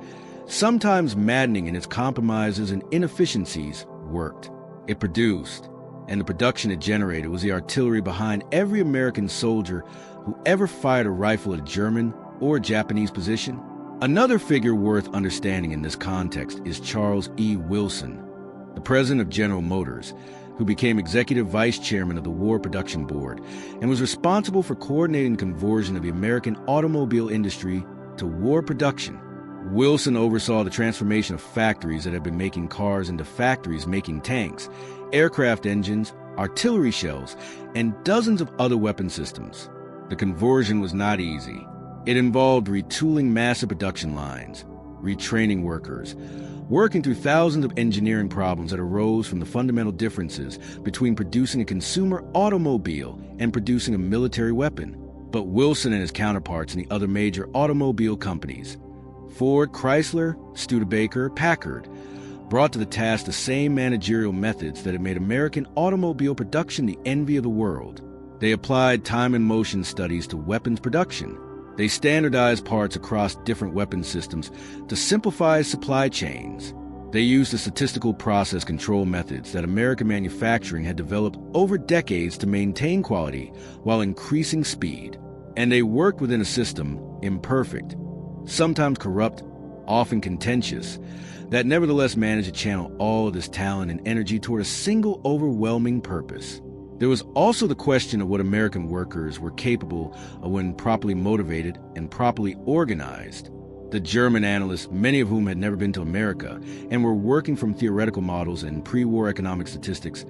sometimes maddening in its compromises and inefficiencies, worked. It produced, and the production it generated was the artillery behind every American soldier who ever fired a rifle at a German or Japanese position. Another figure worth understanding in this context is Charles E. Wilson, the president of General Motors, who became executive vice chairman of the War Production Board and was responsible for coordinating the conversion of the American automobile industry to war production. Wilson oversaw the transformation of factories that had been making cars into factories making tanks, aircraft engines, artillery shells, and dozens of other weapon systems. The conversion was not easy. It involved retooling massive production lines, retraining workers, working through thousands of engineering problems that arose from the fundamental differences between producing a consumer automobile and producing a military weapon. But Wilson and his counterparts in the other major automobile companies, Ford, Chrysler, Studebaker, Packard, brought to the task the same managerial methods that had made American automobile production the envy of the world. They applied time and motion studies to weapons production. They standardized parts across different weapon systems to simplify supply chains. They used the statistical process control methods that American manufacturing had developed over decades to maintain quality while increasing speed. And they worked within a system, imperfect, sometimes corrupt, often contentious, that nevertheless managed to channel all of this talent and energy toward a single overwhelming purpose. There was also the question of what American workers were capable of when properly motivated and properly organized. The German analysts, many of whom had never been to America and were working from theoretical models and pre-war economic statistics,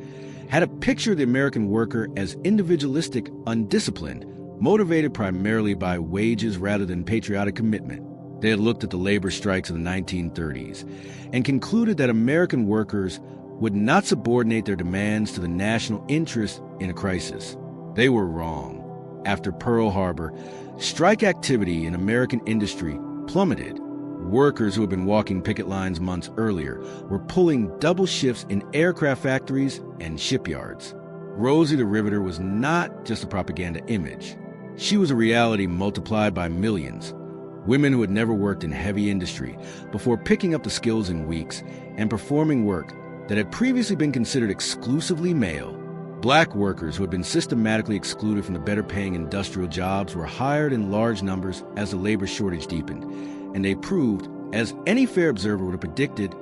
had a picture of the American worker as individualistic, undisciplined, motivated primarily by wages rather than patriotic commitment. They had looked at the labor strikes of the 1930s and concluded that American workers would not subordinate their demands to the national interest in a crisis. They were wrong. After Pearl Harbor, strike activity in American industry plummeted. Workers who had been walking picket lines months earlier were pulling double shifts in aircraft factories and shipyards. Rosie the Riveter was not just a propaganda image. She was a reality multiplied by millions. Women who had never worked in heavy industry before picking up the skills in weeks and performing work that had previously been considered exclusively male. Black workers who had been systematically excluded from the better-paying industrial jobs were hired in large numbers as the labor shortage deepened, and they proved, as any fair observer would have predicted,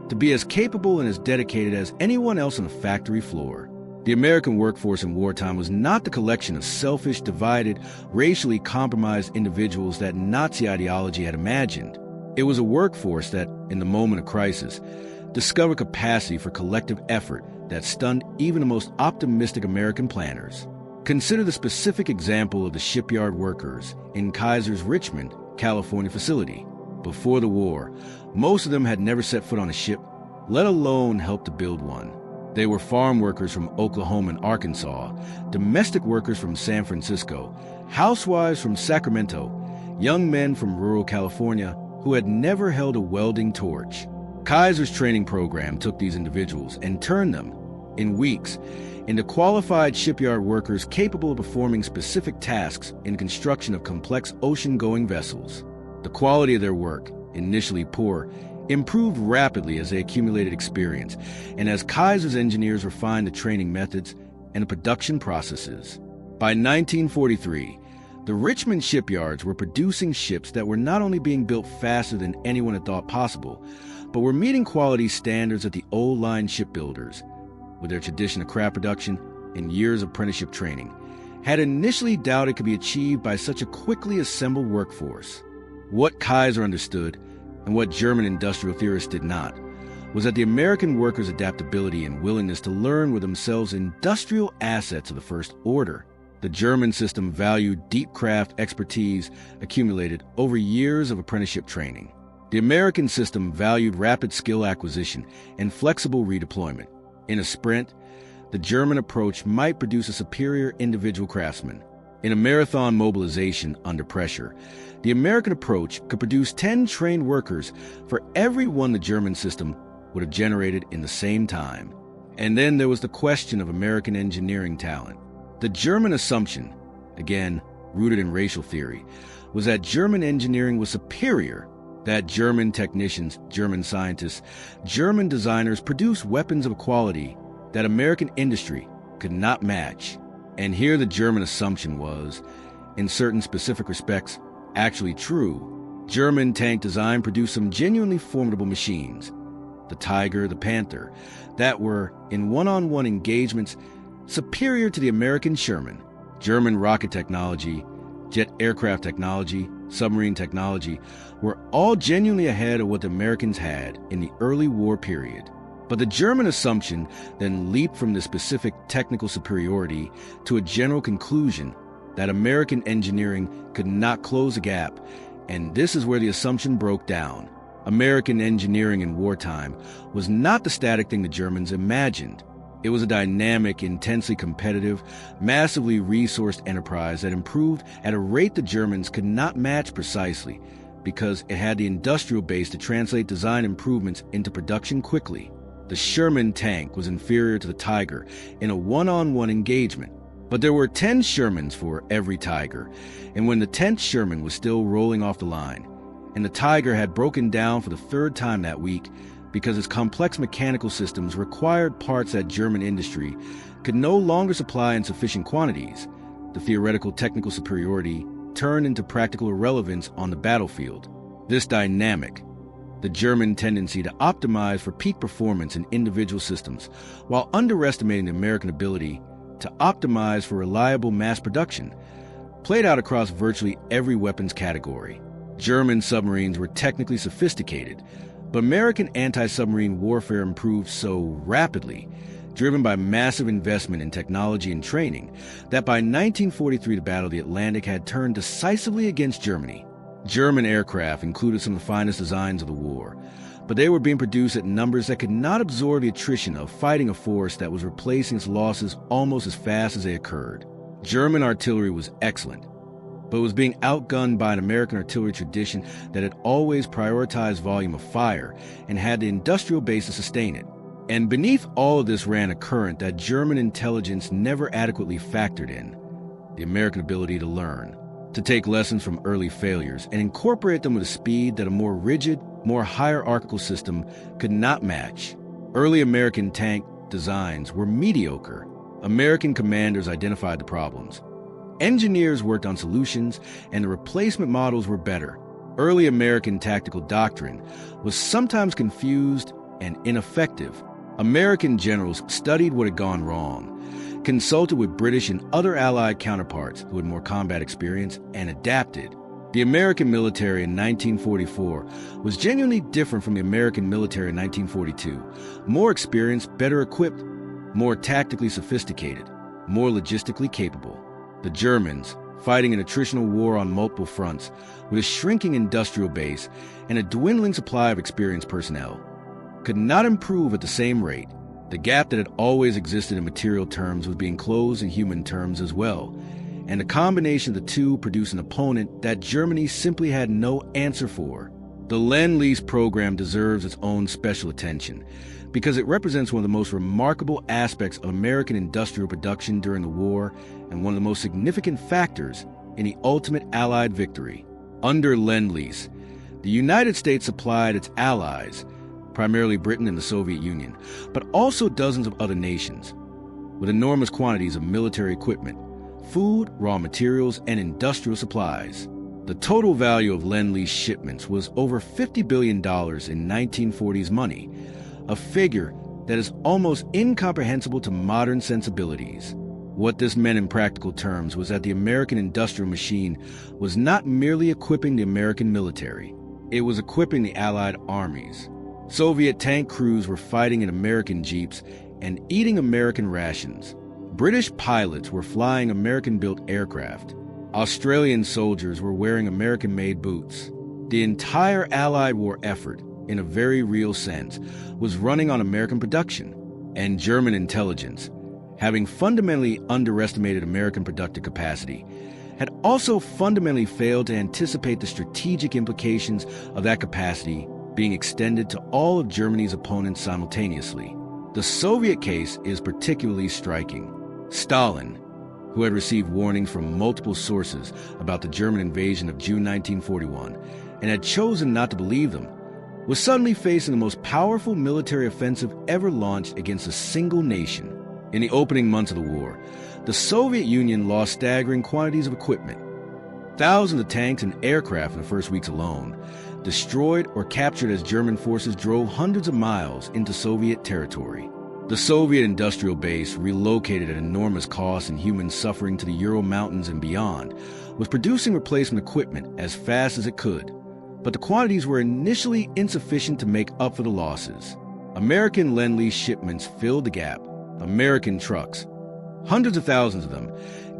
to be as capable and as dedicated as anyone else on the factory floor. The American workforce in wartime was not the collection of selfish, divided, racially compromised individuals that Nazi ideology had imagined. It was a workforce that, in the moment of crisis, discovered capacity for collective effort that stunned even the most optimistic American planners. Consider the specific example of the shipyard workers in Kaiser's Richmond, California facility. Before the war, most of them had never set foot on a ship, let alone helped to build one. They were farm workers from Oklahoma and Arkansas, domestic workers from San Francisco, housewives from Sacramento, young men from rural California who had never held a welding torch. Kaiser's training program took these individuals and turned them, in weeks, into qualified shipyard workers capable of performing specific tasks in construction of complex ocean-going vessels. The quality of their work, initially poor, improved rapidly as they accumulated experience and as Kaiser's engineers refined the training methods and the production processes. By 1943, the Richmond shipyards were producing ships that were not only being built faster than anyone had thought possible, but were meeting quality standards that the old line shipbuilders, with their tradition of craft production and years of apprenticeship training, had initially doubted could be achieved by such a quickly assembled workforce. What Kaiser understood, and what German industrial theorists did not, was that the American workers' adaptability and willingness to learn were themselves industrial assets of the first order. The German system valued deep craft expertise accumulated over years of apprenticeship training. The American system valued rapid skill acquisition and flexible redeployment. In a sprint, the German approach might produce a superior individual craftsman. In a marathon mobilization under pressure, the American approach could produce 10 trained workers for every one the German system would have generated in the same time. And then there was the question of American engineering talent. The German assumption, again rooted in racial theory, was that German engineering was superior, that German technicians, German scientists, German designers produced weapons of a quality that American industry could not match. And here the German assumption was, in certain specific respects, actually true. German tank design produced some genuinely formidable machines, the Tiger, the Panther, that were, in one-on-one engagements, superior to the American Sherman. German rocket technology, jet aircraft technology, submarine technology were all genuinely ahead of what the Americans had in the early war period. But the German assumption then leaped from the specific technical superiority to a general conclusion that American engineering could not close the gap, and this is where the assumption broke down. American engineering in wartime was not the static thing the Germans imagined. It was a dynamic, intensely competitive, massively resourced enterprise that improved at a rate the Germans could not match precisely because it had the industrial base to translate design improvements into production quickly. The Sherman tank was inferior to the Tiger in a one-on-one engagement, but there were 10 Shermans for every Tiger, and when the 10th Sherman was still rolling off the line, and the Tiger had broken down for the third time that week because its complex mechanical systems required parts that German industry could no longer supply in sufficient quantities, the theoretical technical superiority turned into practical irrelevance on the battlefield. This dynamic, the German tendency to optimize for peak performance in individual systems while underestimating the American ability to optimize for reliable mass production, played out across virtually every weapons category. German submarines were technically sophisticated, but American anti-submarine warfare improved so rapidly, driven by massive investment in technology and training, that by 1943 the Battle of the Atlantic had turned decisively against Germany. German aircraft included some of the finest designs of the war, but they were being produced at numbers that could not absorb the attrition of fighting a force that was replacing its losses almost as fast as they occurred. German artillery was excellent, but was being outgunned by an American artillery tradition that had always prioritized volume of fire and had the industrial base to sustain it. And beneath all of this ran a current that German intelligence never adequately factored in: the American ability to learn, to take lessons from early failures and incorporate them with a speed that a more rigid, more hierarchical system could not match. Early American tank designs were mediocre. American commanders identified the problems. Engineers worked on solutions, and the replacement models were better. Early American tactical doctrine was sometimes confused and ineffective. American generals studied what had gone wrong, consulted with British and other Allied counterparts who had more combat experience, and adapted. The American military in 1944 was genuinely different from the American military in 1942. More experienced, better equipped, more tactically sophisticated, more logistically capable. The Germans, fighting an attritional war on multiple fronts, with a shrinking industrial base and a dwindling supply of experienced personnel, could not improve at the same rate. The gap that had always existed in material terms was being closed in human terms as well, and the combination of the two produced an opponent that Germany simply had no answer for. The Lend-Lease program deserves its own special attention, because it represents one of the most remarkable aspects of American industrial production during the war and one of the most significant factors in the ultimate Allied victory. Under Lend-Lease, the United States supplied its allies, primarily Britain and the Soviet Union, but also dozens of other nations, with enormous quantities of military equipment, food, raw materials, and industrial supplies. The total value of Lend-Lease shipments was over $50 billion in 1940s money, a figure that is almost incomprehensible to modern sensibilities. What this meant in practical terms was that the American industrial machine was not merely equipping the American military, it was equipping the Allied armies. Soviet tank crews were fighting in American jeeps and eating American rations. British pilots were flying American-built aircraft. Australian soldiers were wearing American-made boots. The entire Allied war effort, in a very real sense, was running on American production. And German intelligence, having fundamentally underestimated American productive capacity, had also fundamentally failed to anticipate the strategic implications of that capacity being extended to all of Germany's opponents simultaneously. The Soviet case is particularly striking. Stalin, who had received warnings from multiple sources about the German invasion of June 1941 and had chosen not to believe them, was suddenly facing the most powerful military offensive ever launched against a single nation. In the opening months of the war, the Soviet Union lost staggering quantities of equipment. Thousands of tanks and aircraft in the first weeks alone, destroyed or captured as German forces drove hundreds of miles into Soviet territory. The Soviet industrial base, relocated at enormous cost and human suffering to the Ural Mountains and beyond, was producing replacement equipment as fast as it could, but the quantities were initially insufficient to make up for the losses. American Lend-Lease shipments filled the gap. American trucks, hundreds of thousands of them,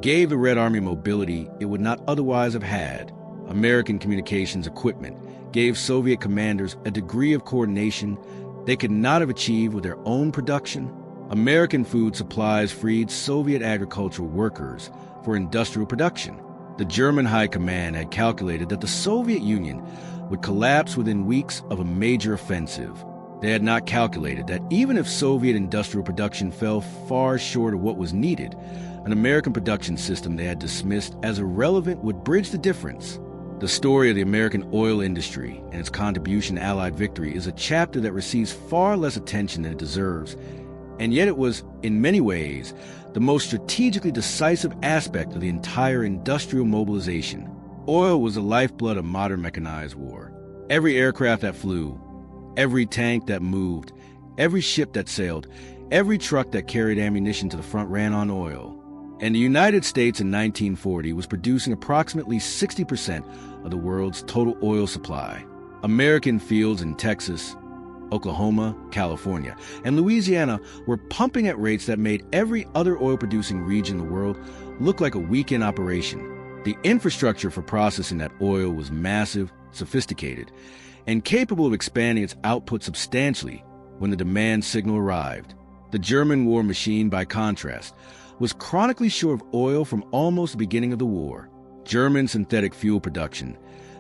gave the Red Army mobility it would not otherwise have had. American communications equipment gave Soviet commanders a degree of coordination they could not have achieved with their own production. American food supplies freed Soviet agricultural workers for industrial production. The German High Command had calculated that the Soviet Union would collapse within weeks of a major offensive. They had not calculated that even if Soviet industrial production fell far short of what was needed, an American production system they had dismissed as irrelevant would bridge the difference. The story of the American oil industry and its contribution to Allied victory is a chapter that receives far less attention than it deserves, and yet it was, in many ways, the most strategically decisive aspect of the entire industrial mobilization. Oil was the lifeblood of modern mechanized war. Every aircraft that flew, every tank that moved, every ship that sailed, every truck that carried ammunition to the front ran on oil. And the United States in 1940 was producing approximately 60% of the world's total oil supply. American fields in Texas, Oklahoma, California, and Louisiana were pumping at rates that made every other oil-producing region in the world look like a weekend operation. The infrastructure for processing that oil was massive, sophisticated, and capable of expanding its output substantially when the demand signal arrived. The German war machine, by contrast, was chronically short of oil from almost the beginning of the war. German synthetic fuel production,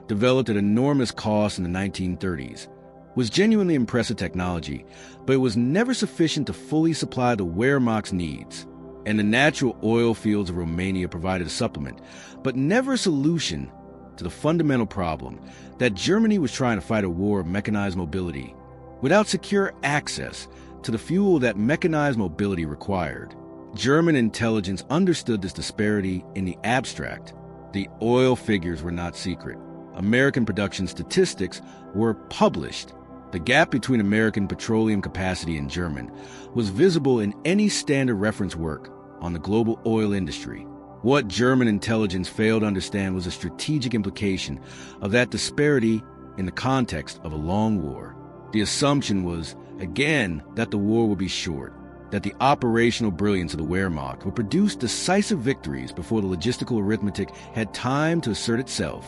developed at enormous cost in the 1930s, was genuinely impressive technology, but it was never sufficient to fully supply the Wehrmacht's needs. And the natural oil fields of Romania provided a supplement, but never a solution to the fundamental problem that Germany was trying to fight a war of mechanized mobility without secure access to the fuel that mechanized mobility required. German intelligence understood this disparity in the abstract. The oil figures were not secret. American production statistics were published. The gap between American petroleum capacity and German was visible in any standard reference work on the global oil industry. What German intelligence failed to understand was the strategic implication of that disparity in the context of a long war. The assumption was, again, that the war would be short, that the operational brilliance of the Wehrmacht would produce decisive victories before the logistical arithmetic had time to assert itself.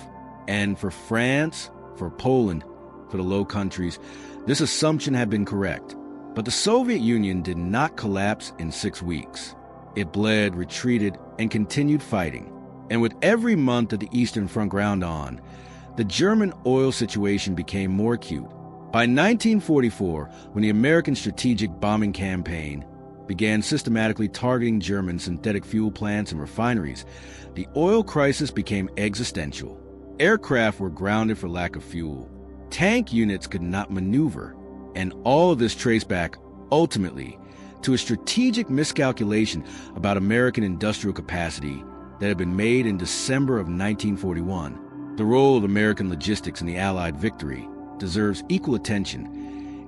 And for France, for Poland, for the Low Countries, this assumption had been correct. But the Soviet Union did not collapse in 6 weeks. It bled, retreated, and continued fighting. And with every month that the Eastern Front ground on, the German oil situation became more acute. By 1944, when the American strategic bombing campaign began systematically targeting German synthetic fuel plants and refineries, the oil crisis became existential. Aircraft were grounded for lack of fuel. Tank units could not maneuver. And all of this traced back, ultimately, to a strategic miscalculation about American industrial capacity that had been made in December of 1941. The role of American logistics in the Allied victory deserves equal attention,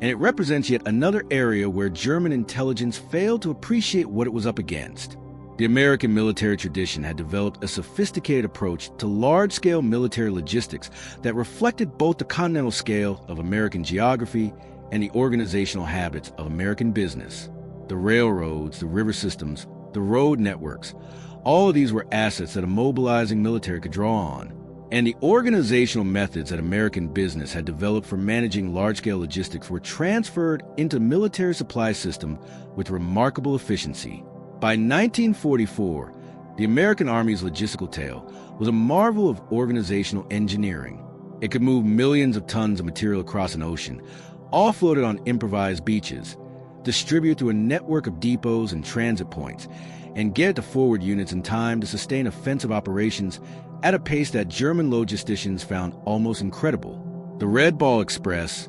and it represents yet another area where German intelligence failed to appreciate what it was up against. The American military tradition had developed a sophisticated approach to large-scale military logistics that reflected both the continental scale of American geography and the organizational habits of American business. The railroads, the river systems, the road networks, all of these were assets that a mobilizing military could draw on. And the organizational methods that American business had developed for managing large-scale logistics were transferred into the military supply system with remarkable efficiency. By 1944, the American Army's logistical tail was a marvel of organizational engineering. It could move millions of tons of material across an ocean, all floated on improvised beaches, distribute through a network of depots and transit points, and get to forward units in time to sustain offensive operations at a pace that German logisticians found almost incredible. The Red Ball Express,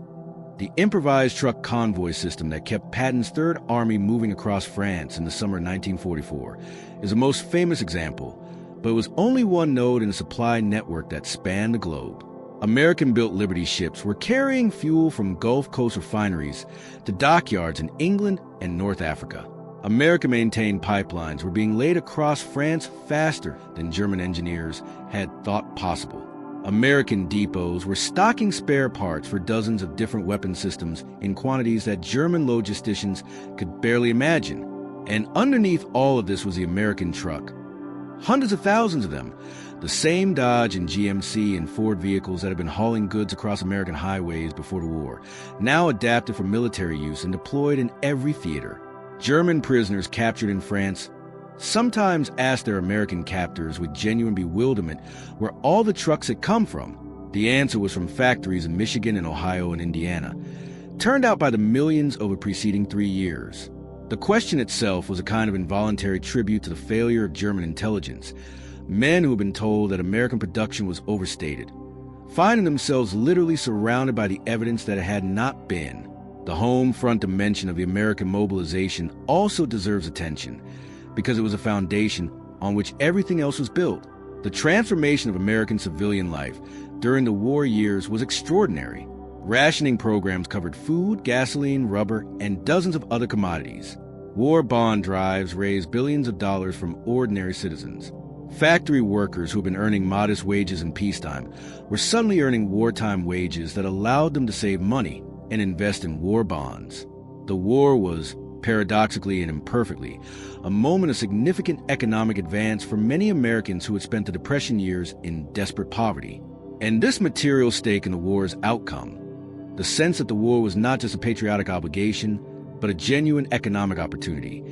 the improvised truck convoy system that kept Patton's Third Army moving across France in the summer of 1944, is the most famous example, but it was only one node in a supply network that spanned the globe. American-built Liberty ships were carrying fuel from Gulf Coast refineries to dockyards in England and North Africa. American-maintained pipelines were being laid across France faster than German engineers had thought possible. American depots were stocking spare parts for dozens of different weapon systems in quantities that German logisticians could barely imagine. And underneath all of this was the American truck, Hundreds of thousands of them. The same Dodge and GMC and Ford vehicles that had been hauling goods across American highways before the war, now adapted for military use and deployed in every theater. German prisoners captured in France sometimes asked their American captors with genuine bewilderment where all the trucks had come from. The answer was from factories in Michigan and Ohio and Indiana, turned out by the millions over preceding 3 years. The question itself was a kind of involuntary tribute to the failure of German intelligence. Men who had been told that American production was overstated, finding themselves literally surrounded by the evidence that it had not been. The home front dimension of the American mobilization also deserves attention, because it was a foundation on which everything else was built. The transformation of American civilian life during the war years was extraordinary. Rationing programs covered food, gasoline, rubber, and dozens of other commodities. War bond drives raised billions of dollars from ordinary citizens. Factory workers who had been earning modest wages in peacetime were suddenly earning wartime wages that allowed them to save money and invest in war bonds. The war was, paradoxically and imperfectly, a moment of significant economic advance for many Americans who had spent the Depression years in desperate poverty. And this material stake in the war's outcome, the sense that the war was not just a patriotic obligation, but a genuine economic opportunity,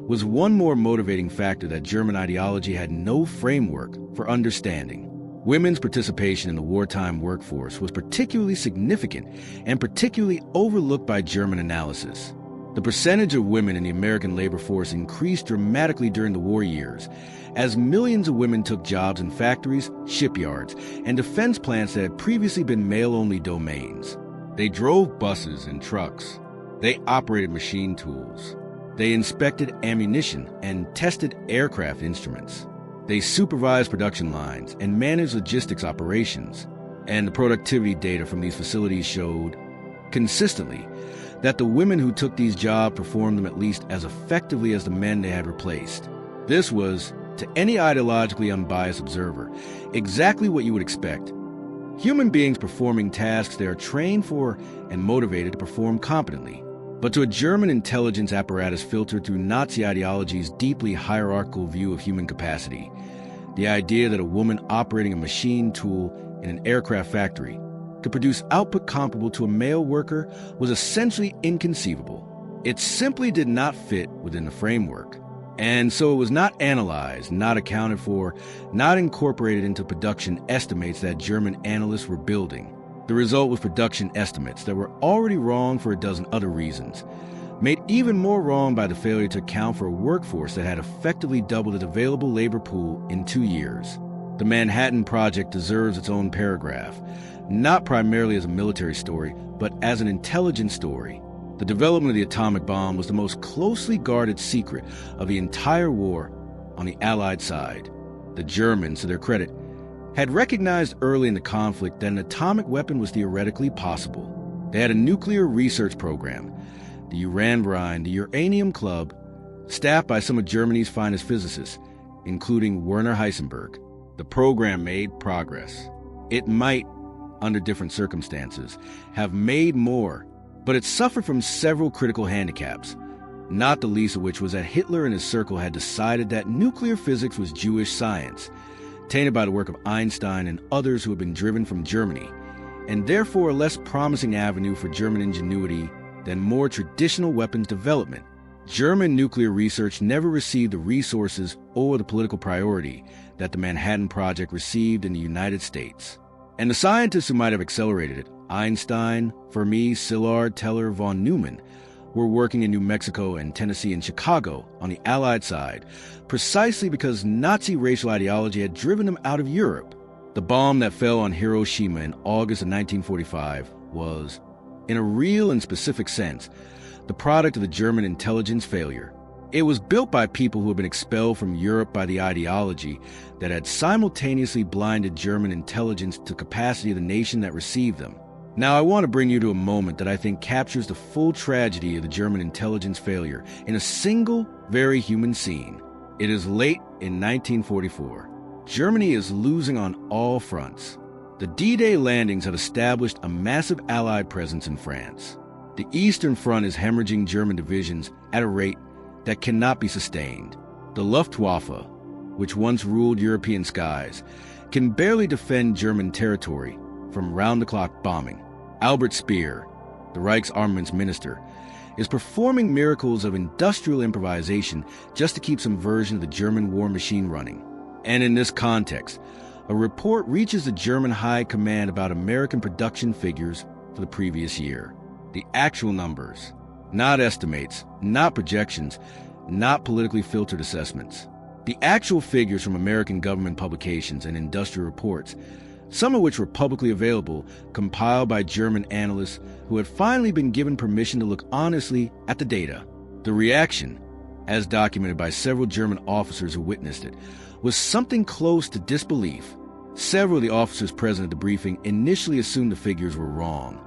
was one more motivating factor that German ideology had no framework for understanding. Women's participation in the wartime workforce was particularly significant and particularly overlooked by German analysis. The percentage of women in the American labor force increased dramatically during the war years, as millions of women took jobs in factories, shipyards, and defense plants that had previously been male-only domains. They drove buses and trucks. They operated machine tools. They inspected ammunition and tested aircraft instruments. They supervised production lines and managed logistics operations. And the productivity data from these facilities showed, consistently, that the women who took these jobs performed them at least as effectively as the men they had replaced. This was, to any ideologically unbiased observer, exactly what you would expect. Human beings performing tasks they are trained for and motivated to perform competently. But to a German intelligence apparatus filtered through Nazi ideology's deeply hierarchical view of human capacity, the idea that a woman operating a machine tool in an aircraft factory could produce output comparable to a male worker was essentially inconceivable. It simply did not fit within the framework. And so it was not analyzed, not accounted for, not incorporated into production estimates that German analysts were building. The result was production estimates that were already wrong for a dozen other reasons, made even more wrong by the failure to account for a workforce that had effectively doubled its available labor pool in 2 years. The Manhattan Project deserves its own paragraph, not primarily as a military story, but as an intelligence story. The development of the atomic bomb was the most closely guarded secret of the entire war on the Allied side. The Germans, to their credit, had recognized early in the conflict that an atomic weapon was theoretically possible. They had a nuclear research program, the Uranverein, the Uranium Club, staffed by some of Germany's finest physicists, including Werner Heisenberg. The program made progress. It might, under different circumstances, have made more, but it suffered from several critical handicaps, not the least of which was that Hitler and his circle had decided that nuclear physics was Jewish science, tainted by the work of Einstein and others who had been driven from Germany, and therefore a less promising avenue for German ingenuity than more traditional weapons development. German nuclear research never received the resources or the political priority that the Manhattan Project received in the United States. And the scientists who might have accelerated it, Einstein, Fermi, Szilard, Teller, von Neumann, were working in New Mexico and Tennessee and Chicago on the Allied side, precisely because Nazi racial ideology had driven them out of Europe. The bomb that fell on Hiroshima in August of 1945 was, in a real and specific sense, the product of the German intelligence failure. It was built by people who had been expelled from Europe by the ideology that had simultaneously blinded German intelligence to the capacity of the nation that received them. Now, I want to bring you to a moment that I think captures the full tragedy of the German intelligence failure in a single, very human scene. It is late in 1944. Germany is losing on all fronts. The D-Day landings have established a massive Allied presence in France. The Eastern Front is hemorrhaging German divisions at a rate that cannot be sustained. The Luftwaffe, which once ruled European skies, can barely defend German territory from round-the-clock bombing. Albert Speer, the Reich's armaments minister, is performing miracles of industrial improvisation just to keep some version of the German war machine running. And in this context, a report reaches the German High Command about American production figures for the previous year. The actual numbers, not estimates, not projections, not politically filtered assessments. The actual figures from American government publications and industrial reports, some of which were publicly available, compiled by German analysts who had finally been given permission to look honestly at the data. The reaction, as documented by several German officers who witnessed it, was something close to disbelief. Several of the officers present at the briefing initially assumed the figures were wrong,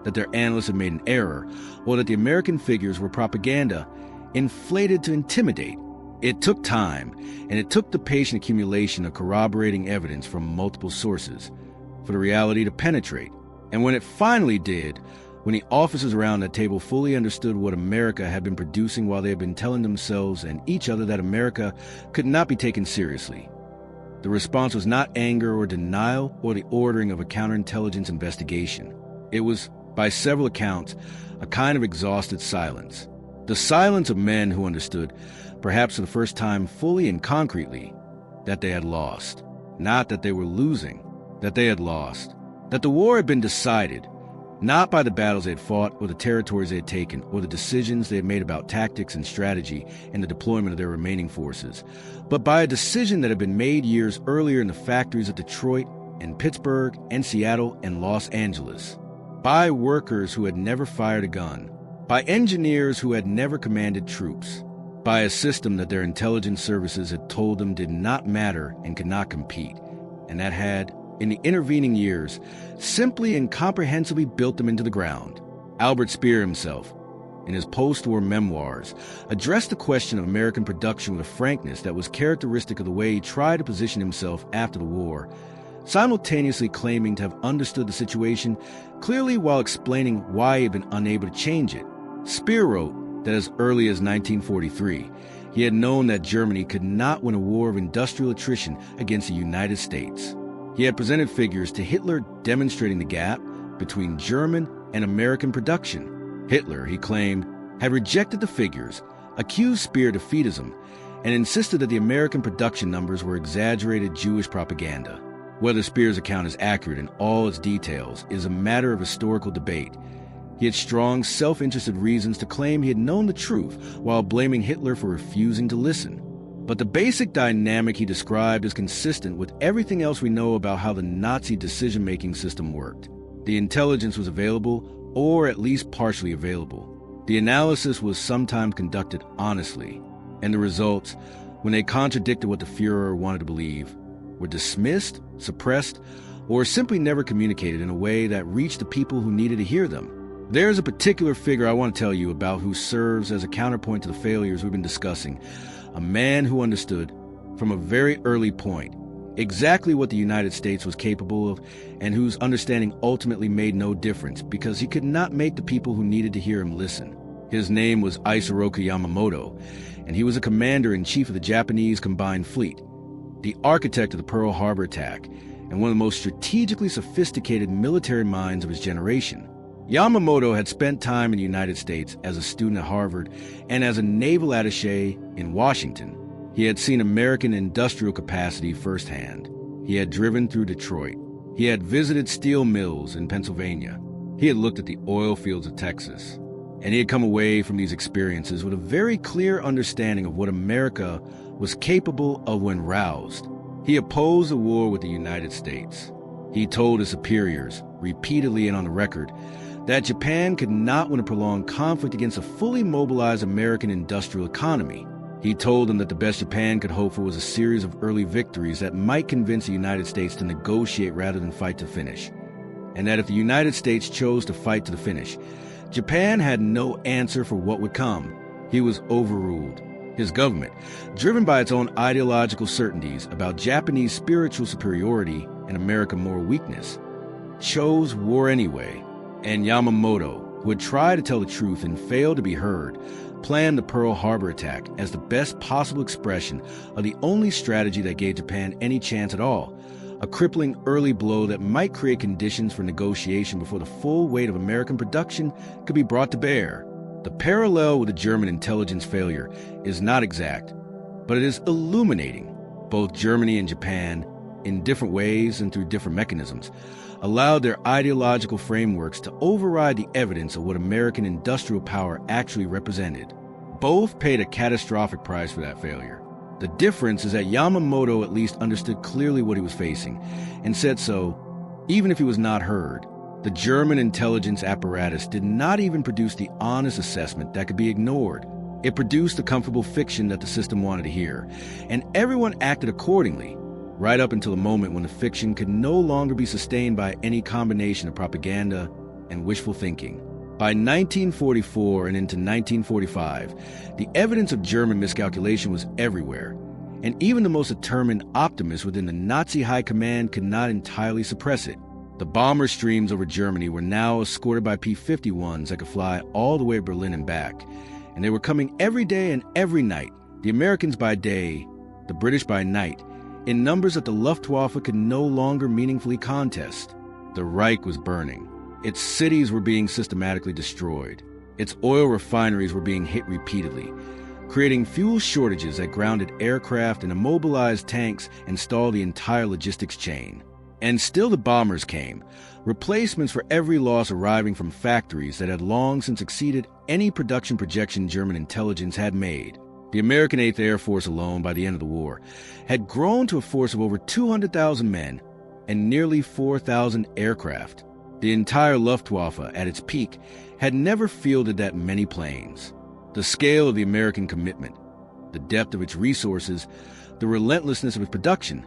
that their analysts had made an error, or that the American figures were propaganda inflated to intimidate. It took time, and it took the patient accumulation of corroborating evidence from multiple sources for the reality to penetrate. And when it finally did, when the officers around that table fully understood what America had been producing while they had been telling themselves and each other that America could not be taken seriously, the response was not anger or denial or the ordering of a counterintelligence investigation. It was, by several accounts, a kind of exhausted silence. The silence of men who understood, perhaps for the first time fully and concretely, that they had lost. Not that they were losing, that they had lost. That the war had been decided, not by the battles they had fought or the territories they had taken or the decisions they had made about tactics and strategy and the deployment of their remaining forces, but by a decision that had been made years earlier in the factories of Detroit and Pittsburgh and Seattle and Los Angeles, by workers who had never fired a gun, by engineers who had never commanded troops, by a system that their intelligence services had told them did not matter and could not compete, and that had, in the intervening years, simply and comprehensively built them into the ground. Albert Speer himself, in his post-war memoirs, addressed the question of American production with a frankness that was characteristic of the way he tried to position himself after the war, simultaneously claiming to have understood the situation clearly while explaining why he had been unable to change it. Speer wrote that as early as 1943, he had known that Germany could not win a war of industrial attrition against the United States. He had presented figures to Hitler demonstrating the gap between German and American production. Hitler, he claimed, had rejected the figures, accused Speer of defeatism, and insisted that the American production numbers were exaggerated Jewish propaganda. Whether Speer's account is accurate in all its details is a matter of historical debate. He had strong, self-interested reasons to claim he had known the truth while blaming Hitler for refusing to listen. But the basic dynamic he described is consistent with everything else we know about how the Nazi decision-making system worked. The intelligence was available, or at least partially available. The analysis was sometimes conducted honestly, and the results, when they contradicted what the Führer wanted to believe, were dismissed, suppressed, or simply never communicated in a way that reached the people who needed to hear them. There's a particular figure I want to tell you about who serves as a counterpoint to the failures we've been discussing, a man who understood, from a very early point, exactly what the United States was capable of and whose understanding ultimately made no difference because he could not make the people who needed to hear him listen. His name was Isoroku Yamamoto, and he was a commander-in-chief of the Japanese Combined Fleet, the architect of the Pearl Harbor attack, and one of the most strategically sophisticated military minds of his generation. Yamamoto had spent time in the United States as a student at Harvard and as a naval attaché in Washington. He had seen American industrial capacity firsthand. He had driven through Detroit. He had visited steel mills in Pennsylvania. He had looked at the oil fields of Texas. And he had come away from these experiences with a very clear understanding of what America was capable of when roused. He opposed the war with the United States. He told his superiors, repeatedly and on the record, that Japan could not win a prolonged conflict against a fully mobilized American industrial economy. He told them that the best Japan could hope for was a series of early victories that might convince the United States to negotiate rather than fight to finish, and that if the United States chose to fight to the finish, Japan had no answer for what would come. He was overruled. His government, driven by its own ideological certainties about Japanese spiritual superiority and American moral weakness, chose war anyway. And Yamamoto, who had tried to tell the truth and failed to be heard, planned the Pearl Harbor attack as the best possible expression of the only strategy that gave Japan any chance at all, a crippling early blow that might create conditions for negotiation before the full weight of American production could be brought to bear. The parallel with the German intelligence failure is not exact, but it is illuminating. Both Germany and Japan, in different ways and through different mechanisms, allowed their ideological frameworks to override the evidence of what American industrial power actually represented. Both paid a catastrophic price for that failure. The difference is that Yamamoto at least understood clearly what he was facing, and said so even if he was not heard. The German intelligence apparatus did not even produce the honest assessment that could be ignored. It produced the comfortable fiction that the system wanted to hear, and everyone acted accordingly, right up until the moment when the fiction could no longer be sustained by any combination of propaganda and wishful thinking. By 1944 and into 1945, the evidence of German miscalculation was everywhere, and even the most determined optimists within the Nazi high command could not entirely suppress it. The bomber streams over Germany were now escorted by P-51s that could fly all the way to Berlin and back, and they were coming every day and every night, the Americans by day, the British by night, in numbers that the Luftwaffe could no longer meaningfully contest. The Reich was burning. Its cities were being systematically destroyed. Its oil refineries were being hit repeatedly, creating fuel shortages that grounded aircraft and immobilized tanks and stalled the entire logistics chain. And still the bombers came, replacements for every loss arriving from factories that had long since exceeded any production projection German intelligence had made. The American 8th Air Force alone, by the end of the war, had grown to a force of over 200,000 men and nearly 4,000 aircraft. The entire Luftwaffe, at its peak, had never fielded that many planes. The scale of the American commitment, the depth of its resources, the relentlessness of its production,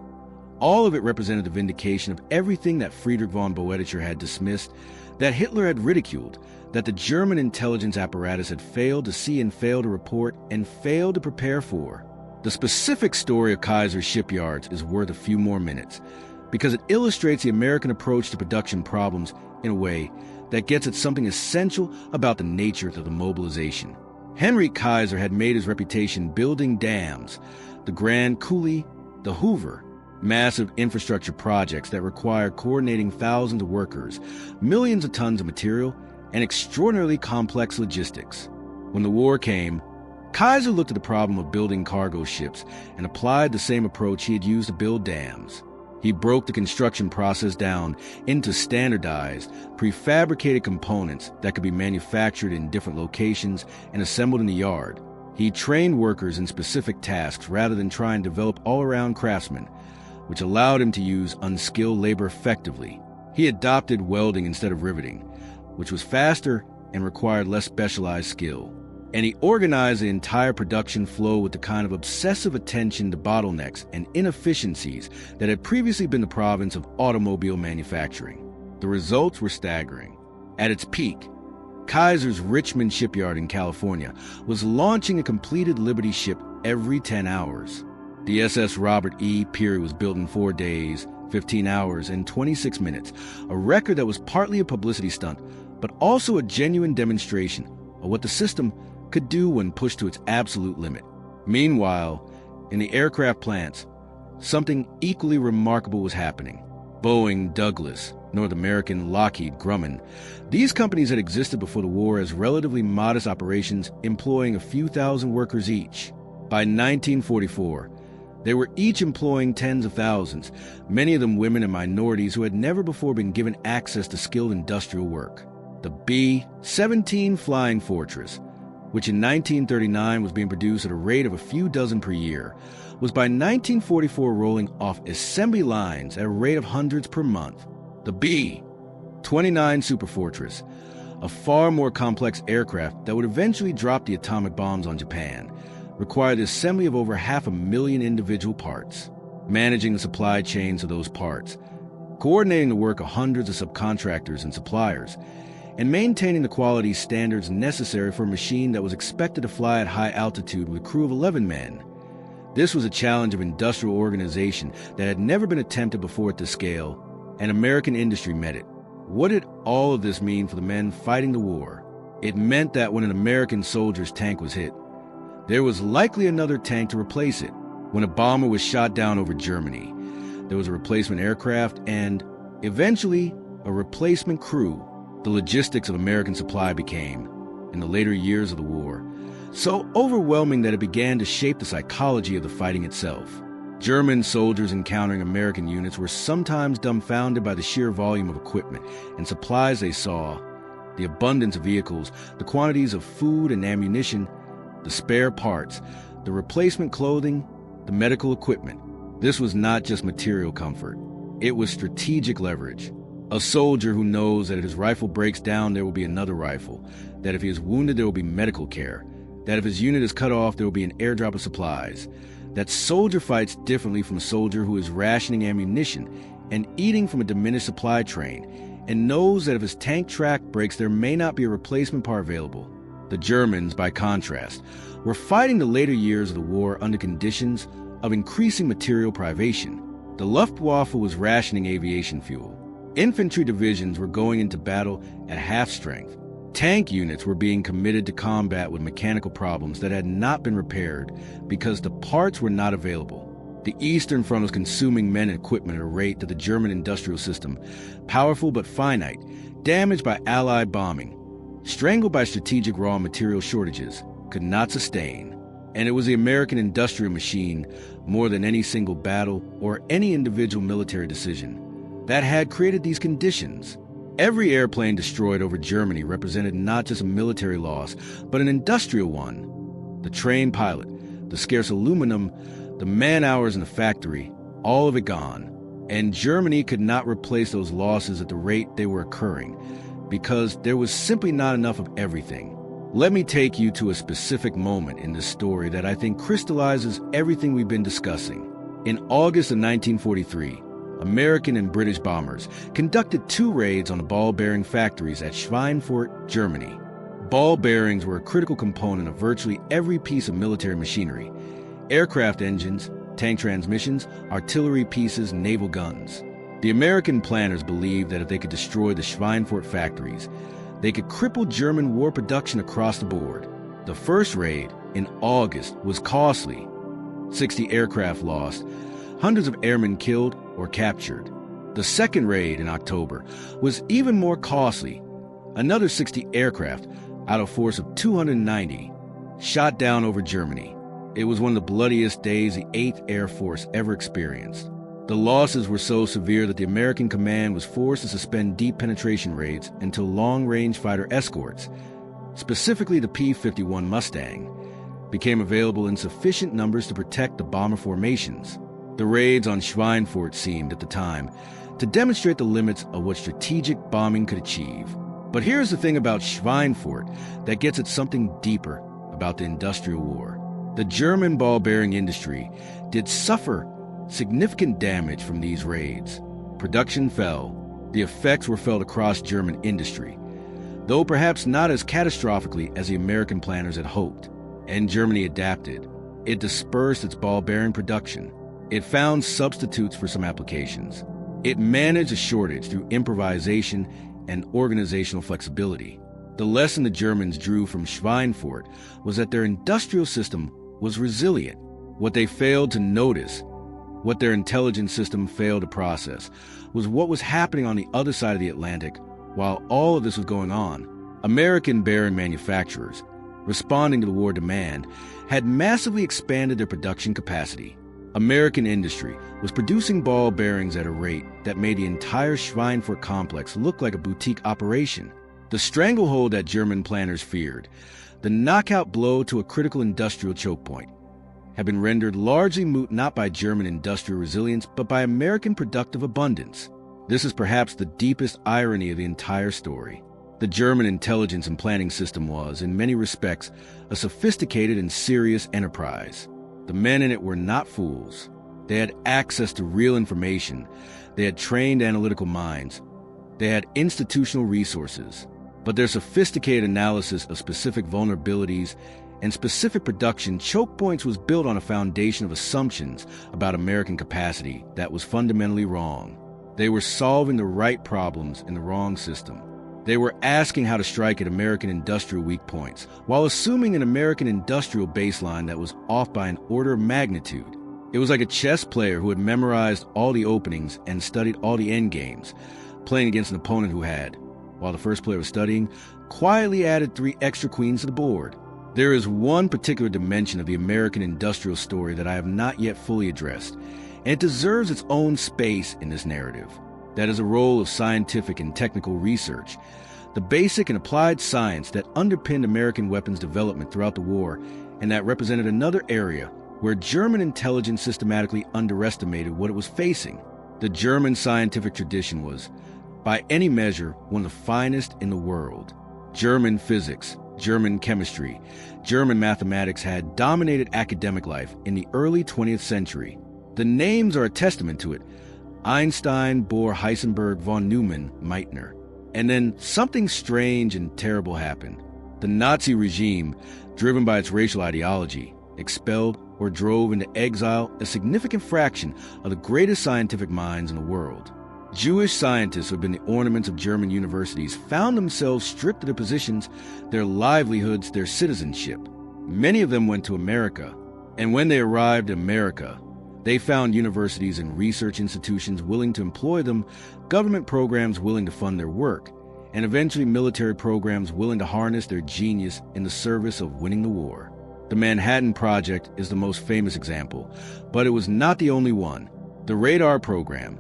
all of it represented the vindication of everything that Friedrich von Boeticher had dismissed, that Hitler had ridiculed, that the German intelligence apparatus had failed to see and failed to report and failed to prepare for. The specific story of Kaiser's shipyards is worth a few more minutes, because it illustrates the American approach to production problems in a way that gets at something essential about the nature of the mobilization. Henry Kaiser had made his reputation building dams, the Grand Coulee, the Hoover, massive infrastructure projects that required coordinating thousands of workers, millions of tons of material, and extraordinarily complex logistics. When the war came, Kaiser looked at the problem of building cargo ships and applied the same approach he had used to build dams. He broke the construction process down into standardized, prefabricated components that could be manufactured in different locations and assembled in the yard. He trained workers in specific tasks rather than try and develop all-around craftsmen, which allowed him to use unskilled labor effectively. He adopted welding instead of riveting, which was faster and required less specialized skill. And he organized the entire production flow with the kind of obsessive attention to bottlenecks and inefficiencies that had previously been the province of automobile manufacturing. The results were staggering. At its peak, Kaiser's Richmond shipyard in California was launching a completed Liberty ship every 10 hours. The SS Robert E. Peary was built in 4 days, 15 hours, and 26 minutes, a record that was partly a publicity stunt, but also a genuine demonstration of what the system could do when pushed to its absolute limit. Meanwhile, in the aircraft plants, something equally remarkable was happening. Boeing, Douglas, North American, Lockheed, Grumman. These companies had existed before the war as relatively modest operations employing a few thousand workers each. By 1944, they were each employing tens of thousands, many of them women and minorities who had never before been given access to skilled industrial work. The B-17 Flying Fortress, which in 1939 was being produced at a rate of a few dozen per year, was by 1944 rolling off assembly lines at a rate of hundreds per month. The B-29 Superfortress, a far more complex aircraft that would eventually drop the atomic bombs on Japan, required the assembly of over 500,000 individual parts, managing the supply chains of those parts, coordinating the work of hundreds of subcontractors and suppliers, and maintaining the quality standards necessary for a machine that was expected to fly at high altitude with a crew of 11 men. This was a challenge of industrial organization that had never been attempted before at this scale, and American industry met it. What did all of this mean for the men fighting the war? It meant that when an American soldier's tank was hit, there was likely another tank to replace it. When a bomber was shot down over Germany, there was a replacement aircraft and, eventually, a replacement crew. The logistics of American supply became, in the later years of the war, so overwhelming that it began to shape the psychology of the fighting itself. German soldiers encountering American units were sometimes dumbfounded by the sheer volume of equipment and supplies they saw, the abundance of vehicles, the quantities of food and ammunition, the spare parts, the replacement clothing, the medical equipment. This was not just material comfort. It was strategic leverage. A soldier who knows that if his rifle breaks down, there will be another rifle, that if he is wounded, there will be medical care, that if his unit is cut off, there will be an airdrop of supplies. That soldier fights differently from a soldier who is rationing ammunition and eating from a diminished supply train, and knows that if his tank track breaks, there may not be a replacement part available. The Germans, by contrast, were fighting the later years of the war under conditions of increasing material privation. The Luftwaffe was rationing aviation fuel. Infantry divisions were going into battle at half strength. Tank units were being committed to combat with mechanical problems that had not been repaired because the parts were not available. The Eastern Front was consuming men and equipment at a rate that the German industrial system, powerful but finite, damaged by Allied bombing, strangled by strategic raw material shortages, could not sustain. And it was the American industrial machine, more than any single battle or any individual military decision, that had created these conditions. Every airplane destroyed over Germany represented not just a military loss, but an industrial one. The trained pilot, the scarce aluminum, the man-hours in the factory, all of it gone. And Germany could not replace those losses at the rate they were occurring, because there was simply not enough of everything. Let me take you to a specific moment in this story that I think crystallizes everything we've been discussing. In August of 1943, American and British bombers conducted 2 raids on the ball bearing factories at Schweinfurt, Germany. Ball bearings were a critical component of virtually every piece of military machinery: aircraft engines, tank transmissions, artillery pieces, naval guns. The American planners believed that if they could destroy the Schweinfurt factories, they could cripple German war production across the board. The first raid, in August, was costly. 60 aircraft lost, hundreds of airmen killed or captured. The second raid, in October, was even more costly. Another 60 aircraft, out of a force of 290, shot down over Germany. It was one of the bloodiest days the 8th Air Force ever experienced. The losses were so severe that the American command was forced to suspend deep penetration raids until long-range fighter escorts, specifically the P-51 Mustang, became available in sufficient numbers to protect the bomber formations. The raids on Schweinfurt seemed, at the time, to demonstrate the limits of what strategic bombing could achieve. But here's the thing about Schweinfurt that gets at something deeper about the industrial war. The German ball-bearing industry did suffer significant damage from these raids. Production fell. The effects were felt across German industry, though perhaps not as catastrophically as the American planners had hoped. And Germany adapted. It dispersed its ball-bearing production. It found substitutes for some applications. It managed a shortage through improvisation and organizational flexibility. The lesson the Germans drew from Schweinfurt was that their industrial system was resilient. What they failed to notice, what their intelligence system failed to process, was what was happening on the other side of the Atlantic while all of this was going on. American bearing manufacturers, responding to the war demand, had massively expanded their production capacity. American industry was producing ball bearings at a rate that made the entire Schweinfurt complex look like a boutique operation. The stranglehold that German planners feared, the knockout blow to a critical industrial choke point, had been rendered largely moot not by German industrial resilience, but by American productive abundance. This is perhaps the deepest irony of the entire story. The German intelligence and planning system was, in many respects, a sophisticated and serious enterprise. The men in it were not fools. They had access to real information. They had trained analytical minds. They had institutional resources. But their sophisticated analysis of specific vulnerabilities and specific production choke points was built on a foundation of assumptions about American capacity that was fundamentally wrong. They were solving the right problems in the wrong system. They were asking how to strike at American industrial weak points, while assuming an American industrial baseline that was off by an order of magnitude. It was like a chess player who had memorized all the openings and studied all the endgames, playing against an opponent who had, while the first player was studying, quietly added 3 extra queens to the board. There is one particular dimension of the American industrial story that I have not yet fully addressed, and it deserves its own space in this narrative. That is a role of scientific and technical research, the basic and applied science that underpinned American weapons development throughout the war, and that represented another area where German intelligence systematically underestimated what it was facing. The German scientific tradition was, by any measure, one of the finest in the world. German physics, German chemistry, German mathematics had dominated academic life in the early 20th century. The names are a testament to it: Einstein, Bohr, Heisenberg, von Neumann, Meitner. And then something strange and terrible happened. The Nazi regime, driven by its racial ideology, expelled or drove into exile a significant fraction of the greatest scientific minds in the world. Jewish scientists who have been the ornaments of German universities found themselves stripped of their positions, their livelihoods, their citizenship. Many of them went to America, and when they arrived in America, they found universities and research institutions willing to employ them, government programs willing to fund their work, and eventually military programs willing to harness their genius in the service of winning the war. The Manhattan Project is the most famous example, but it was not the only one. The radar program,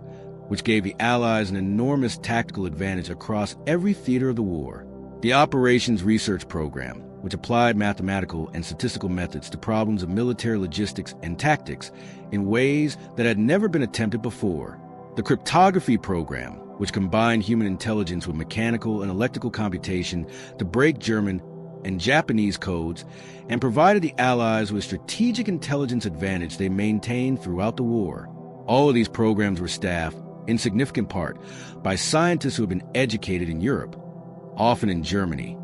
which gave the Allies an enormous tactical advantage across every theater of the war. The Operations Research Program, which applied mathematical and statistical methods to problems of military logistics and tactics in ways that had never been attempted before. The Cryptography Program, which combined human intelligence with mechanical and electrical computation to break German and Japanese codes, and provided the Allies with a strategic intelligence advantage they maintained throughout the war. All of these programs were staffed, in significant part, by scientists who had been educated in Europe, often in Germany,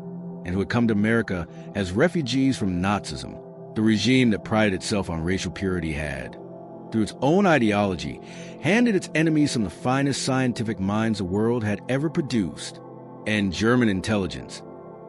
and who had come to America as refugees from Nazism, the regime that prided itself on racial purity had, through its own ideology, handed its enemies some of the finest scientific minds the world had ever produced. And German intelligence,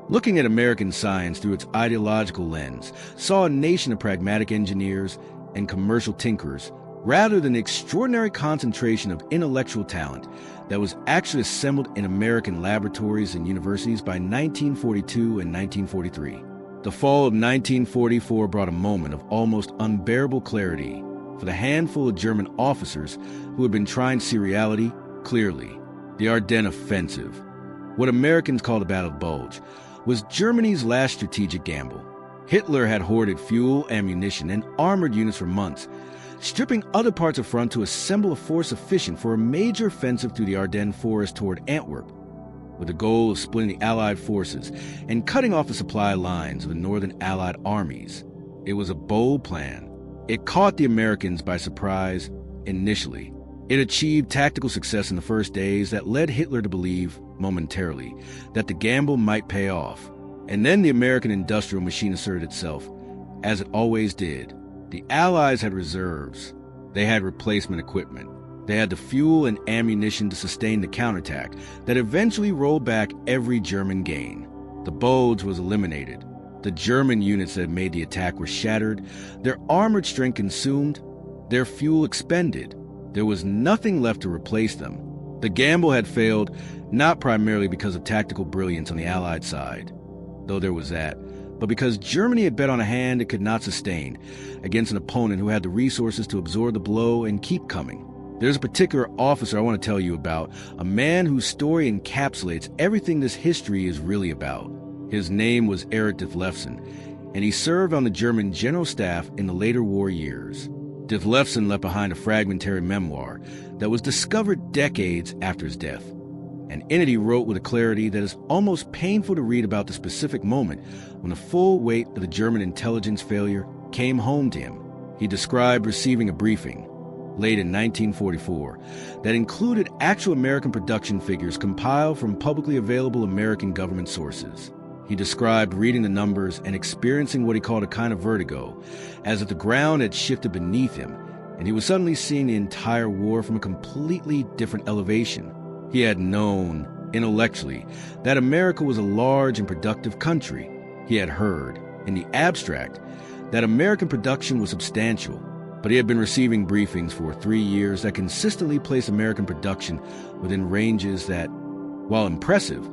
looking at American science through its ideological lens, saw a nation of pragmatic engineers and commercial tinkerers rather than the extraordinary concentration of intellectual talent that was actually assembled in American laboratories and universities by 1942 and 1943. The fall of 1944 brought a moment of almost unbearable clarity for the handful of German officers who had been trying to see reality clearly. The Ardennes Offensive, what Americans call the Battle of Bulge, was Germany's last strategic gamble. Hitler had hoarded fuel, ammunition, and armored units for months, stripping other parts of the front to assemble a force sufficient for a major offensive through the Ardennes forest toward Antwerp, with the goal of splitting the Allied forces and cutting off the supply lines of the Northern Allied armies. It was a bold plan. It caught the Americans by surprise initially. It achieved tactical success in the first days that led Hitler to believe, momentarily, that the gamble might pay off. And then the American industrial machine asserted itself, as it always did. The Allies had reserves. They had replacement equipment. They had the fuel and ammunition to sustain the counterattack that eventually rolled back every German gain. The Bulge was eliminated. The German units that had made the attack were shattered, their armored strength consumed, their fuel expended. There was nothing left to replace them. The gamble had failed, not primarily because of tactical brilliance on the Allied side, though there was that, but because Germany had bet on a hand it could not sustain against an opponent who had the resources to absorb the blow and keep coming. There's a particular officer I want to tell you about, a man whose story encapsulates everything this history is really about. His name was Erich Detlefsen, and he served on the German General Staff in the later war years. Detlefsen left behind a fragmentary memoir that was discovered decades after his death, and in it he wrote with a clarity that is almost painful to read about the specific moment when the full weight of the German intelligence failure came home to him. He described receiving a briefing, late in 1944, that included actual American production figures compiled from publicly available American government sources. He described reading the numbers and experiencing what he called a kind of vertigo, as if the ground had shifted beneath him, and he was suddenly seeing the entire war from a completely different elevation. He had known intellectually, that America was a large and productive country. He had heard, in the abstract, that American production was substantial, but he had been receiving briefings for 3 years that consistently placed American production within ranges that, while impressive,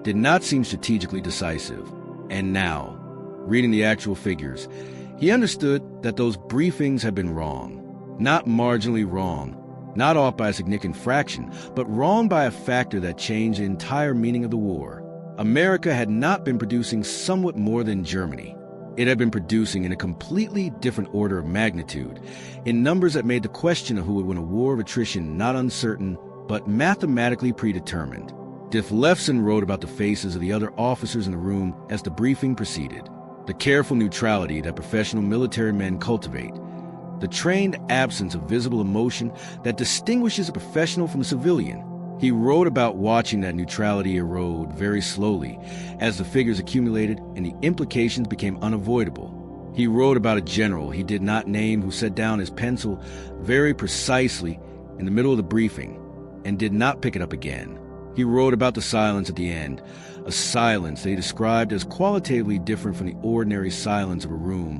did not seem strategically decisive. And now, reading the actual figures, he understood that those briefings had been wrong. Not marginally wrong, not off by a significant fraction, but wrong by a factor that changed the entire meaning of the war. America had not been producing somewhat more than Germany. It had been producing in a completely different order of magnitude, in numbers that made the question of who would win a war of attrition not uncertain, but mathematically predetermined. Lefson wrote about the faces of the other officers in the room as the briefing proceeded. The careful neutrality that professional military men cultivate. The trained absence of visible emotion that distinguishes a professional from a civilian. He wrote about watching that neutrality erode very slowly as the figures accumulated and the implications became unavoidable. He wrote about a general he did not name who set down his pencil very precisely in the middle of the briefing and did not pick it up again. He wrote about the silence at the end, a silence that he described as qualitatively different from the ordinary silence of a room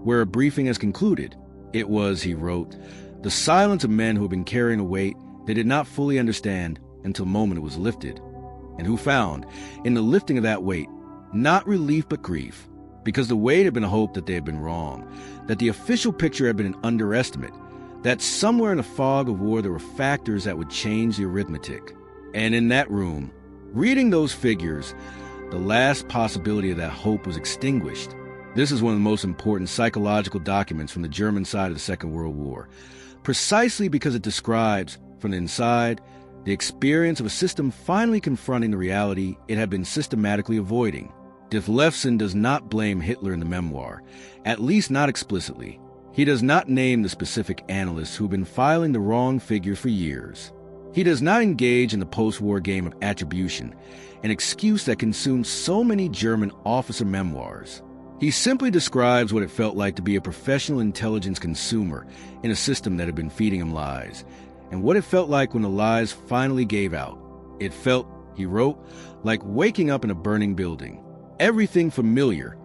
where a briefing has concluded. It was, he wrote, the silence of men who had been carrying a weight they did not fully understand until the moment it was lifted, and who found, in the lifting of that weight, not relief but grief, because the weight had been a hope that they had been wrong, that the official picture had been an underestimate, that somewhere in the fog of war there were factors that would change the arithmetic. And in that room, reading those figures, the last possibility of that hope was extinguished. This is one of the most important psychological documents from the German side of the Second World War, precisely because it describes, from the inside, the experience of a system finally confronting the reality it had been systematically avoiding. Lefson does not blame Hitler in the memoir, at least not explicitly. He does not name the specific analysts who have been filing the wrong figure for years. He does not engage in the post-war game of attribution, an excuse that consumes so many German officer memoirs. He simply describes what it felt like to be a professional intelligence consumer in a system that had been feeding him lies, and what it felt like when the lies finally gave out. It felt, he wrote, like waking up in a burning building. Everything familiar,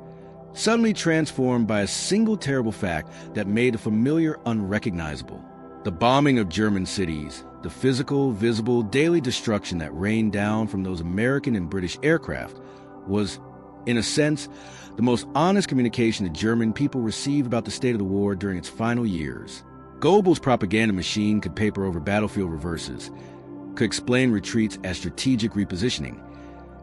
suddenly transformed by a single terrible fact that made the familiar unrecognizable. The bombing of German cities, the physical, visible, daily destruction that rained down from those American and British aircraft was, in a sense, the most honest communication the German people received about the state of the war during its final years. Goebbels' propaganda machine could paper over battlefield reverses, could explain retreats as strategic repositioning,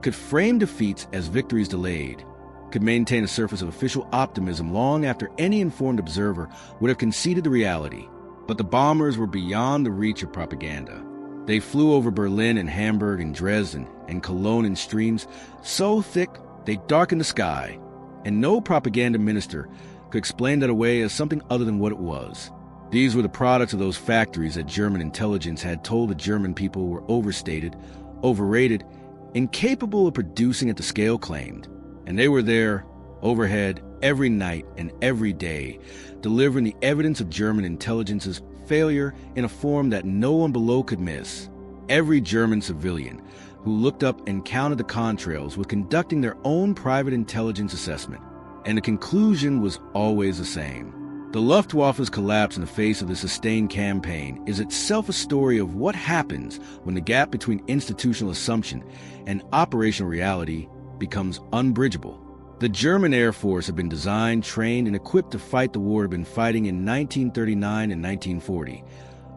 could frame defeats as victories delayed, could maintain a surface of official optimism long after any informed observer would have conceded the reality. But the bombers were beyond the reach of propaganda. They flew over Berlin and Hamburg and Dresden and Cologne in streams so thick they darkened the sky, and no propaganda minister could explain that away as something other than what it was. These were the products of those factories that German intelligence had told the German people were overstated, overrated, incapable of producing at the scale claimed. And they were there, overhead, every night and every day, delivering the evidence of German intelligence's failure in a form that no one below could miss. Every German civilian who looked up and counted the contrails was conducting their own private intelligence assessment, and the conclusion was always the same. The Luftwaffe's collapse in the face of the sustained campaign is itself a story of what happens when the gap between institutional assumption and operational reality becomes unbridgeable. The German Air Force had been designed, trained, and equipped to fight the war it had been fighting in 1939 and 1940,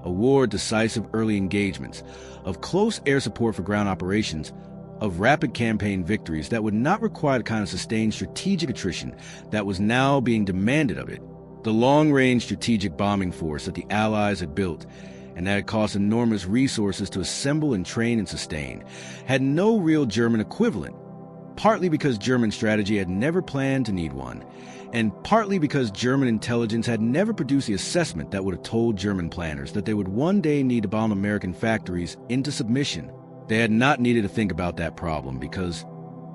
a war of decisive early engagements, of close air support for ground operations, of rapid campaign victories that would not require the kind of sustained strategic attrition that was now being demanded of it. The long-range strategic bombing force that the Allies had built, and that had cost enormous resources to assemble and train and sustain, had no real German equivalent, partly because German strategy had never planned to need one, and partly because German intelligence had never produced the assessment that would have told German planners that they would one day need to bomb American factories into submission. They had not needed to think about that problem because,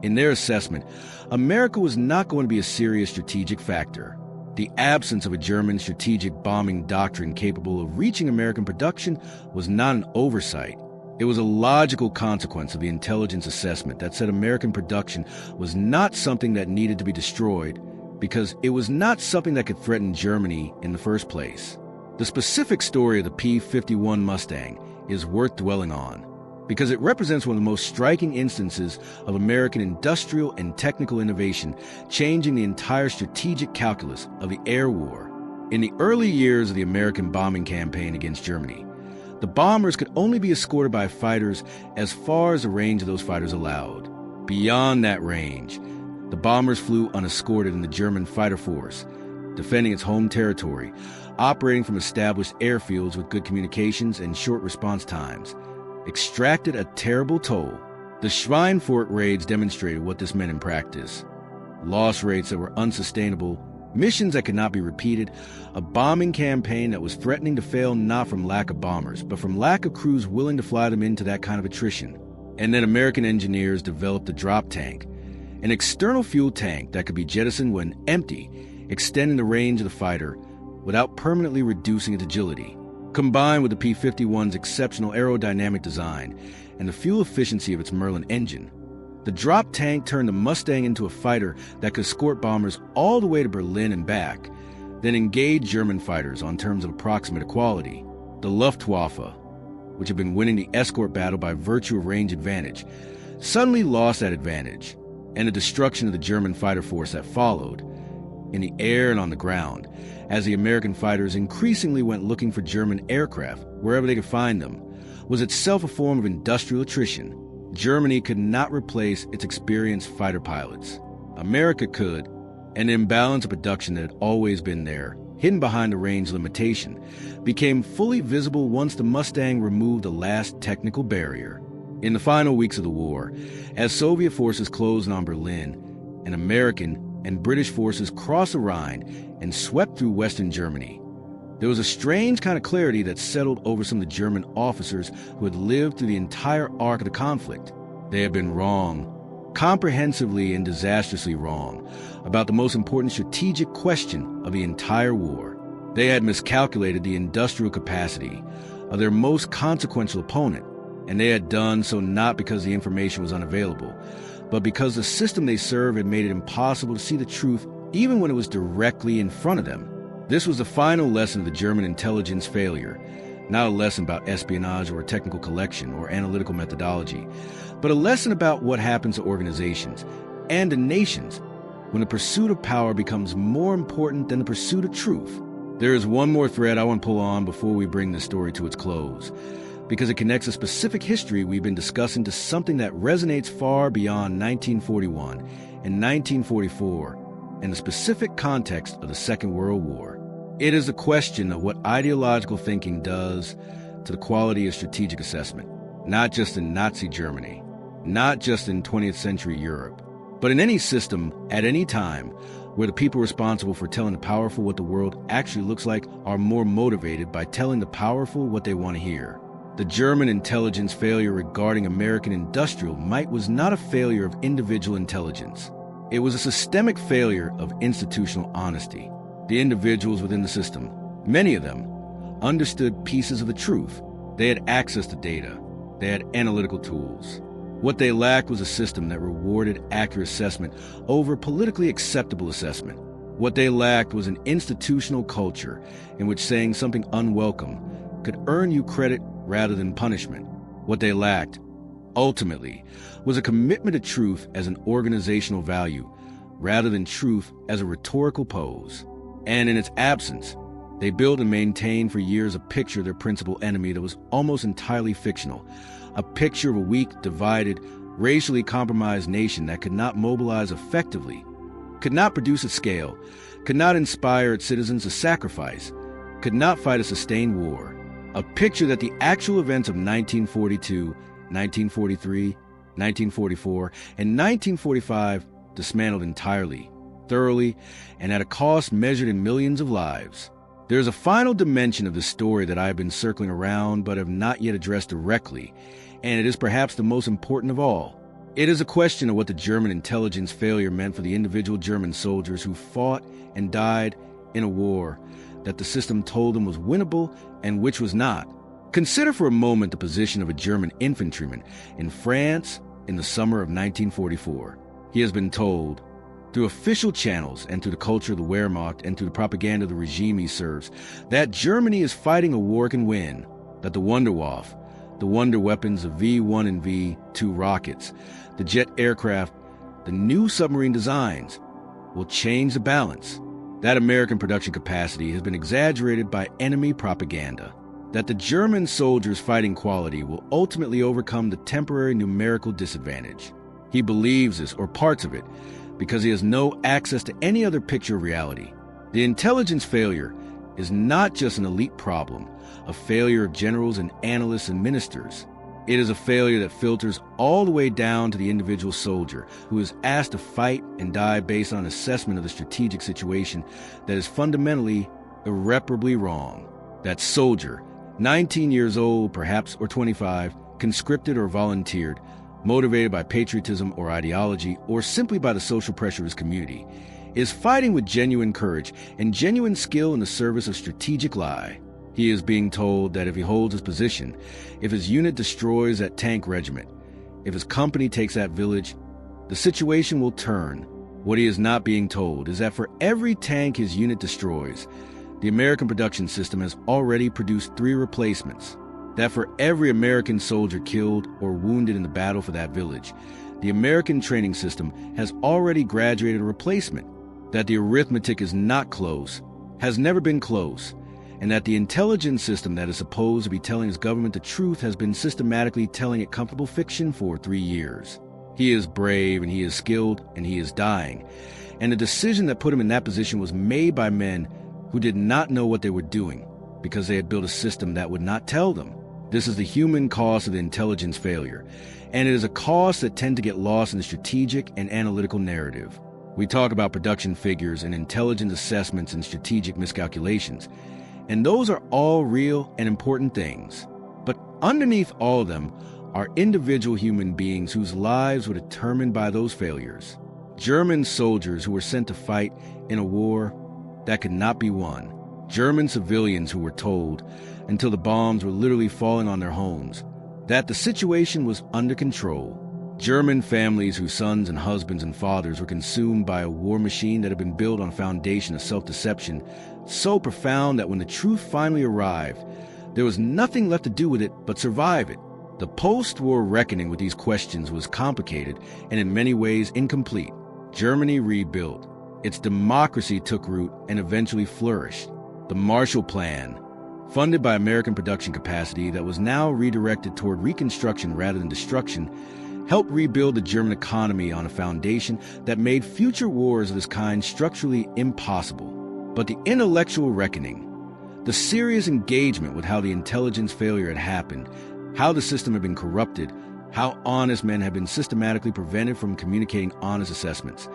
in their assessment, America was not going to be a serious strategic factor. The absence of a German strategic bombing doctrine capable of reaching American production was not an oversight. It was a logical consequence of the intelligence assessment that said American production was not something that needed to be destroyed because it was not something that could threaten Germany in the first place. The specific story of the P-51 Mustang is worth dwelling on because it represents one of the most striking instances of American industrial and technical innovation changing the entire strategic calculus of the air war. In the early years of the American bombing campaign against Germany, the bombers could only be escorted by fighters as far as the range of those fighters allowed. Beyond that range, the bombers flew unescorted in the German fighter force, defending its home territory, operating from established airfields with good communications and short response times, extracted a terrible toll. The Schweinfurt raids demonstrated what this meant in practice. Loss rates that were unsustainable, missions that could not be repeated, a bombing campaign that was threatening to fail not from lack of bombers, but from lack of crews willing to fly them into that kind of attrition. And then American engineers developed the drop tank, an external fuel tank that could be jettisoned when empty, extending the range of the fighter without permanently reducing its agility. Combined with the P-51's exceptional aerodynamic design and the fuel efficiency of its Merlin engine, the drop tank turned the Mustang into a fighter that could escort bombers all the way to Berlin and back, then engage German fighters on terms of approximate equality. The Luftwaffe, which had been winning the escort battle by virtue of range advantage, suddenly lost that advantage, and the destruction of the German fighter force that followed, in the air and on the ground, as the American fighters increasingly went looking for German aircraft wherever they could find them, was itself a form of industrial attrition. Germany could not replace its experienced fighter pilots. America could. An imbalance of production that had always been there, hidden behind the range limitation, became fully visible once the Mustang removed the last technical barrier. In the final weeks of the war, as Soviet forces closed on Berlin, and American and British forces crossed the Rhine and swept through Western Germany, there was a strange kind of clarity that settled over some of the German officers who had lived through the entire arc of the conflict. They had been wrong, comprehensively and disastrously wrong, about the most important strategic question of the entire war. They had miscalculated the industrial capacity of their most consequential opponent, and they had done so not because the information was unavailable, but because the system they served had made it impossible to see the truth even when it was directly in front of them. This was the final lesson of the German intelligence failure, not a lesson about espionage or technical collection or analytical methodology, but a lesson about what happens to organizations and to nations when the pursuit of power becomes more important than the pursuit of truth. There is one more thread I want to pull on before we bring this story to its close, because it connects a specific history we've been discussing to something that resonates far beyond 1941 and 1944 and the specific context of the Second World War. It is a question of what ideological thinking does to the quality of strategic assessment, not just in Nazi Germany, not just in 20th century Europe, but in any system at any time where the people responsible for telling the powerful what the world actually looks like are more motivated by telling the powerful what they want to hear. The German intelligence failure regarding American industrial might was not a failure of individual intelligence. It was a systemic failure of institutional honesty. The individuals within the system, many of them, understood pieces of the truth. They had access to data. They had analytical tools. What they lacked was a system that rewarded accurate assessment over politically acceptable assessment. What they lacked was an institutional culture in which saying something unwelcome could earn you credit rather than punishment. What they lacked, ultimately, was a commitment to truth as an organizational value rather than truth as a rhetorical pose. And in its absence, they built and maintained for years a picture of their principal enemy that was almost entirely fictional, a picture of a weak, divided, racially compromised nation that could not mobilize effectively, could not produce at scale, could not inspire its citizens to sacrifice, could not fight a sustained war, a picture that the actual events of 1942, 1943, 1944, and 1945 dismantled entirely, thoroughly, and at a cost measured in millions of lives. There is a final dimension of this story that I have been circling around but have not yet addressed directly, and it is perhaps the most important of all. It is a question of what the German intelligence failure meant for the individual German soldiers who fought and died in a war that the system told them was winnable and which was not. Consider for a moment the position of a German infantryman in France in the summer of 1944. He has been told, through official channels and through the culture of the Wehrmacht and through the propaganda of the regime he serves, that Germany is fighting a war it can win, that the Wunderwaffe, the wonder weapons of V-1 and V-2 rockets, the jet aircraft, the new submarine designs will change the balance. That American production capacity has been exaggerated by enemy propaganda. That the German soldiers' fighting quality will ultimately overcome the temporary numerical disadvantage. He believes this, or parts of it, because he has no access to any other picture of reality. The intelligence failure is not just an elite problem, a failure of generals and analysts and ministers. It is a failure that filters all the way down to the individual soldier who is asked to fight and die based on assessment of the strategic situation that is fundamentally, irreparably wrong. That soldier, 19 years old, perhaps, or 25, conscripted or volunteered, motivated by patriotism or ideology, or simply by the social pressure of his community, is fighting with genuine courage and genuine skill in the service of strategic lie. He is being told that if he holds his position, if his unit destroys that tank regiment, if his company takes that village, the situation will turn. What he is not being told is that for every tank his unit destroys, the American production system has already produced 3 replacements. That for every American soldier killed or wounded in the battle for that village, the American training system has already graduated a replacement. That the arithmetic is not close, has never been close, and that the intelligence system that is supposed to be telling his government the truth has been systematically telling it comfortable fiction for 3 years. He is brave and he is skilled and he is dying. And the decision that put him in that position was made by men who did not know what they were doing because they had built a system that would not tell them. This is the human cost of the intelligence failure, and it is a cost that tend to get lost in the strategic and analytical narrative. We talk about production figures and intelligence assessments and strategic miscalculations, and those are all real and important things. But underneath all of them are individual human beings whose lives were determined by those failures. German soldiers who were sent to fight in a war that could not be won. German civilians who were told, until the bombs were literally falling on their homes, that the situation was under control. German families whose sons and husbands and fathers were consumed by a war machine that had been built on a foundation of self-deception so profound that when the truth finally arrived, there was nothing left to do with it but survive it. The post-war reckoning with these questions was complicated and in many ways incomplete. Germany rebuilt. Its democracy took root and eventually flourished. The Marshall Plan, funded by American production capacity that was now redirected toward reconstruction rather than destruction, helped rebuild the German economy on a foundation that made future wars of this kind structurally impossible. But the intellectual reckoning, the serious engagement with how the intelligence failure had happened, how the system had been corrupted, how honest men had been systematically prevented from communicating honest assessments,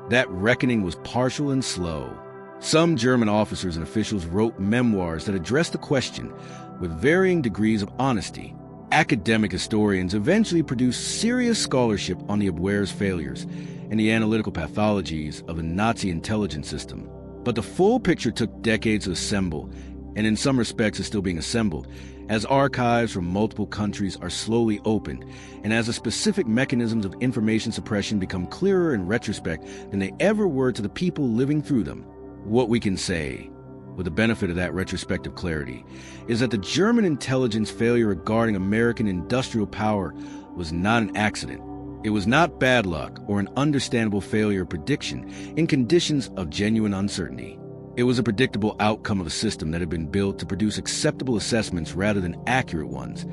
that reckoning was partial and slow. Some German officers and officials wrote memoirs that addressed the question with varying degrees of honesty. Academic historians eventually produced serious scholarship on the Abwehr's failures and the analytical pathologies of the Nazi intelligence system. But the full picture took decades to assemble, and in some respects is still being assembled, as archives from multiple countries are slowly opened, and as the specific mechanisms of information suppression become clearer in retrospect than they ever were to the people living through them. What we can say, with the benefit of that retrospective clarity, is that the German intelligence failure regarding American industrial power was not an accident. It was not bad luck or an understandable failure of prediction in conditions of genuine uncertainty. It was a predictable outcome of a system that had been built to produce acceptable assessments rather than accurate ones,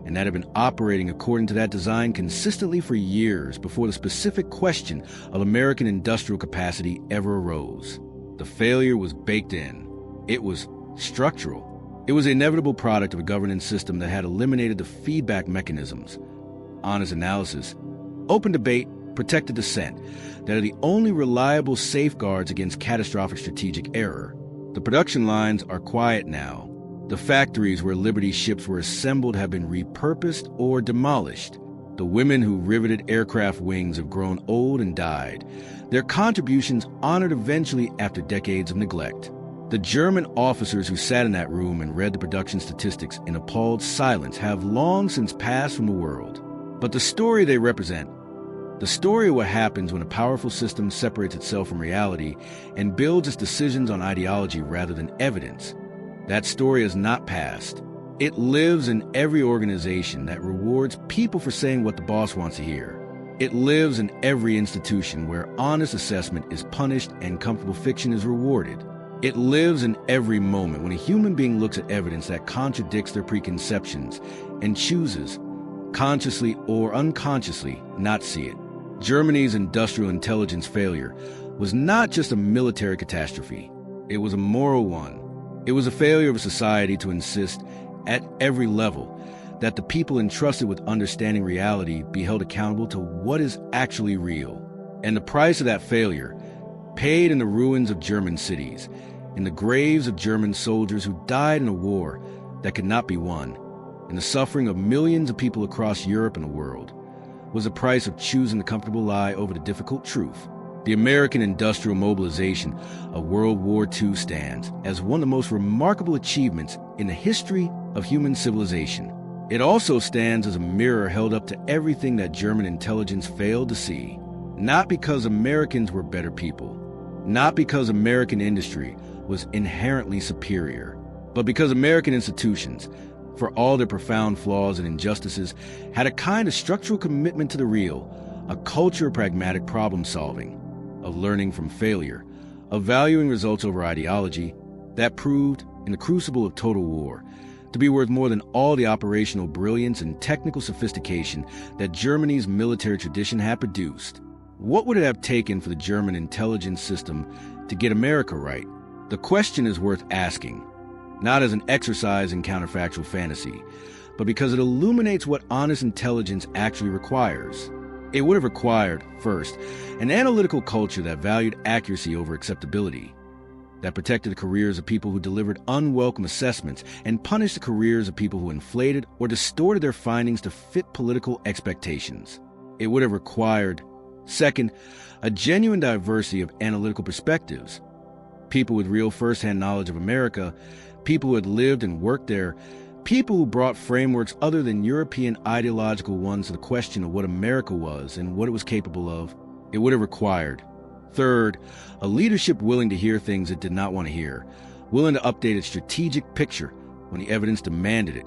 and that had been operating according to that design consistently for years before the specific question of American industrial capacity ever arose. The failure was baked in. It was structural. It was an inevitable product of a governance system that had eliminated the feedback mechanisms, honest analysis, open debate, protected dissent, that are the only reliable safeguards against catastrophic strategic error. The production lines are quiet now. The factories where Liberty ships were assembled have been repurposed or demolished. The women who riveted aircraft wings have grown old and died, their contributions honored eventually after decades of neglect. The German officers who sat in that room and read the production statistics in appalled silence have long since passed from the world. But the story they represent, the story of what happens when a powerful system separates itself from reality and builds its decisions on ideology rather than evidence, that story is not past. It lives in every organization that rewards people for saying what the boss wants to hear. It lives in every institution where honest assessment is punished and comfortable fiction is rewarded. It lives in every moment when a human being looks at evidence that contradicts their preconceptions and chooses, consciously or unconsciously, not see it. Germany's industrial intelligence failure was not just a military catastrophe. It was a moral one. It was a failure of a society to insist at every level that the people entrusted with understanding reality be held accountable to what is actually real. And the price of that failure, paid in the ruins of German cities, in the graves of German soldiers who died in a war that could not be won, in the suffering of millions of people across Europe and the world, was the price of choosing the comfortable lie over the difficult truth. The American industrial mobilization of World War II stands as one of the most remarkable achievements in the history of human civilization. It also stands as a mirror held up to everything that German intelligence failed to see. Not because Americans were better people, not because American industry was inherently superior, but because American institutions, for all their profound flaws and injustices, had a kind of structural commitment to the real, a culture of pragmatic problem-solving, of learning from failure, of valuing results over ideology, that proved, in the crucible of total war, to be worth more than all the operational brilliance and technical sophistication that Germany's military tradition had produced. What would it have taken for the German intelligence system to get America right? The question is worth asking, not as an exercise in counterfactual fantasy, but because it illuminates what honest intelligence actually requires. It would have required, first, an analytical culture that valued accuracy over acceptability, that protected the careers of people who delivered unwelcome assessments and punished the careers of people who inflated or distorted their findings to fit political expectations. It would have required, second, a genuine diversity of analytical perspectives, people with real first-hand knowledge of America, people who had lived and worked there, people who brought frameworks other than European ideological ones to the question of what America was and what it was capable of. It would have required, third, a leadership willing to hear things it did not want to hear, willing to update its strategic picture when the evidence demanded it,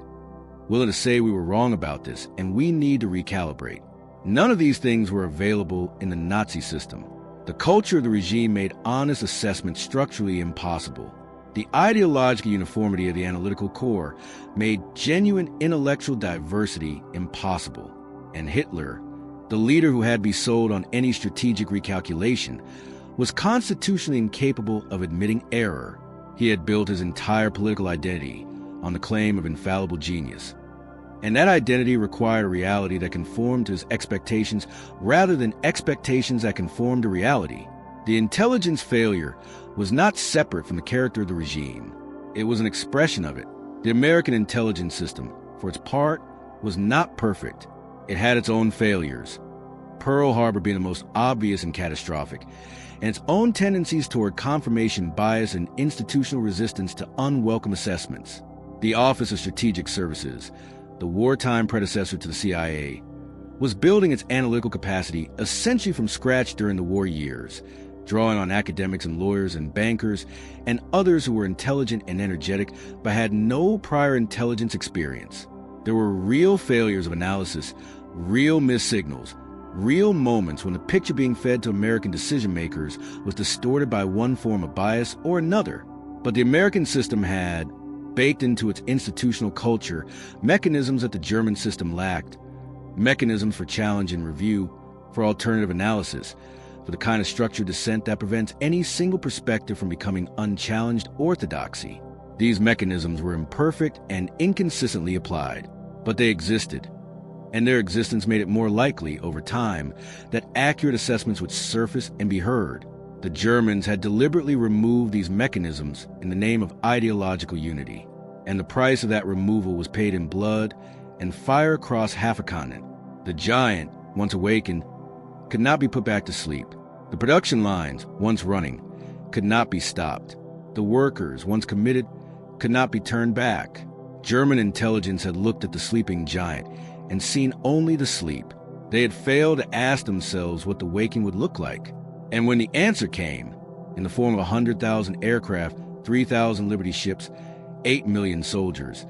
willing to say we were wrong about this and we need to recalibrate. None of these things were available in the Nazi system. The culture of the regime made honest assessment structurally impossible. The ideological uniformity of the analytical core made genuine intellectual diversity impossible. And Hitler, the leader who had to be sold on any strategic recalculation, was constitutionally incapable of admitting error. He had built his entire political identity on the claim of infallible genius. And that identity required a reality that conformed to his expectations rather than expectations that conformed to reality. The intelligence failure was not separate from the character of the regime. It was an expression of it. The American intelligence system, for its part, was not perfect. It had its own failures, Pearl Harbor being the most obvious and catastrophic, and its own tendencies toward confirmation bias and institutional resistance to unwelcome assessments. The Office of Strategic Services, the wartime predecessor to the CIA, was building its analytical capacity essentially from scratch during the war years, drawing on academics and lawyers and bankers and others who were intelligent and energetic but had no prior intelligence experience. There were real failures of analysis, real missed signals, real moments when the picture being fed to American decision-makers was distorted by one form of bias or another. But the American system had, baked into its institutional culture, mechanisms that the German system lacked, mechanisms for challenge and review, for alternative analysis, for the kind of structured dissent that prevents any single perspective from becoming unchallenged orthodoxy. These mechanisms were imperfect and inconsistently applied, but they existed, and their existence made it more likely, over time, that accurate assessments would surface and be heard. The Germans had deliberately removed these mechanisms in the name of ideological unity, and the price of that removal was paid in blood and fire across half a continent. The giant, once awakened, could not be put back to sleep. The production lines, once running, could not be stopped. The workers, once committed, could not be turned back. German intelligence had looked at the sleeping giant and seen only the sleep. They had failed to ask themselves what the waking would look like. And when the answer came, in the form of 100,000 aircraft, 3,000 Liberty ships, 8 million soldiers,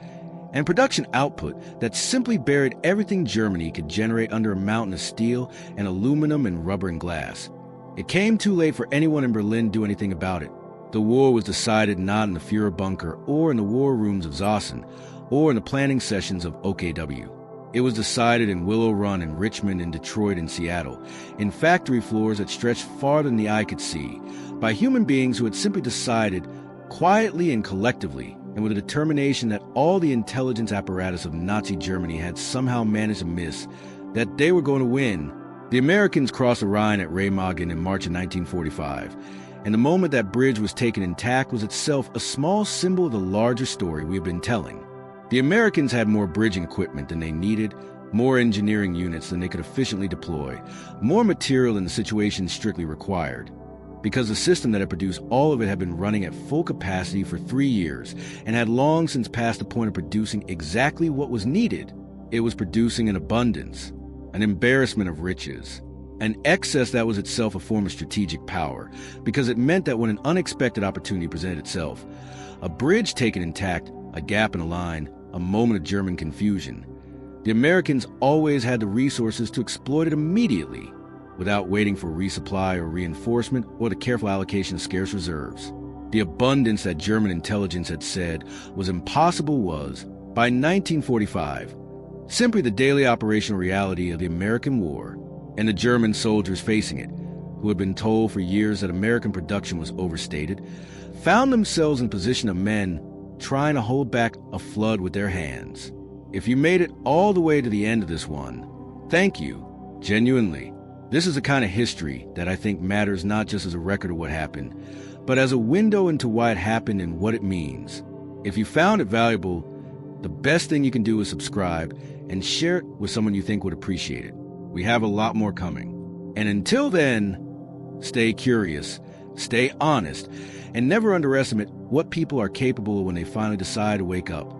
and production output that simply buried everything Germany could generate under a mountain of steel and aluminum and rubber and glass. It came too late for anyone in Berlin to do anything about it. The war was decided not in the Führer bunker or in the war rooms of Zossen or in the planning sessions of OKW. It was decided in Willow Run, in Richmond, in Detroit, and Seattle, in factory floors that stretched farther than the eye could see, by human beings who had simply decided, quietly and collectively, and with a determination that all the intelligence apparatus of Nazi Germany had somehow managed to miss, that they were going to win. The Americans crossed the Rhine at Remagen in March of 1945, and the moment that bridge was taken intact was itself a small symbol of the larger story we have been telling. The Americans had more bridging equipment than they needed, more engineering units than they could efficiently deploy, more material than the situation strictly required. Because the system that had produced all of it had been running at full capacity for 3 years and had long since passed the point of producing exactly what was needed. It was producing an abundance, an embarrassment of riches, an excess that was itself a form of strategic power, because it meant that when an unexpected opportunity presented itself, a bridge taken intact, a gap in a line, a moment of German confusion, the Americans always had the resources to exploit it immediately, without waiting for resupply or reinforcement or the careful allocation of scarce reserves. The abundance that German intelligence had said was impossible was, by 1945, simply the daily operational reality of the American war, and the German soldiers facing it, who had been told for years that American production was overstated, found themselves in position of men trying to hold back a flood with their hands. If you made it all the way to the end of this one, thank you, genuinely. This is the kind of history that I think matters not just as a record of what happened, but as a window into why it happened and what it means. If you found it valuable, the best thing you can do is subscribe and share it with someone you think would appreciate it. We have a lot more coming. And until then, stay curious, stay honest, and never underestimate what people are capable of when they finally decide to wake up.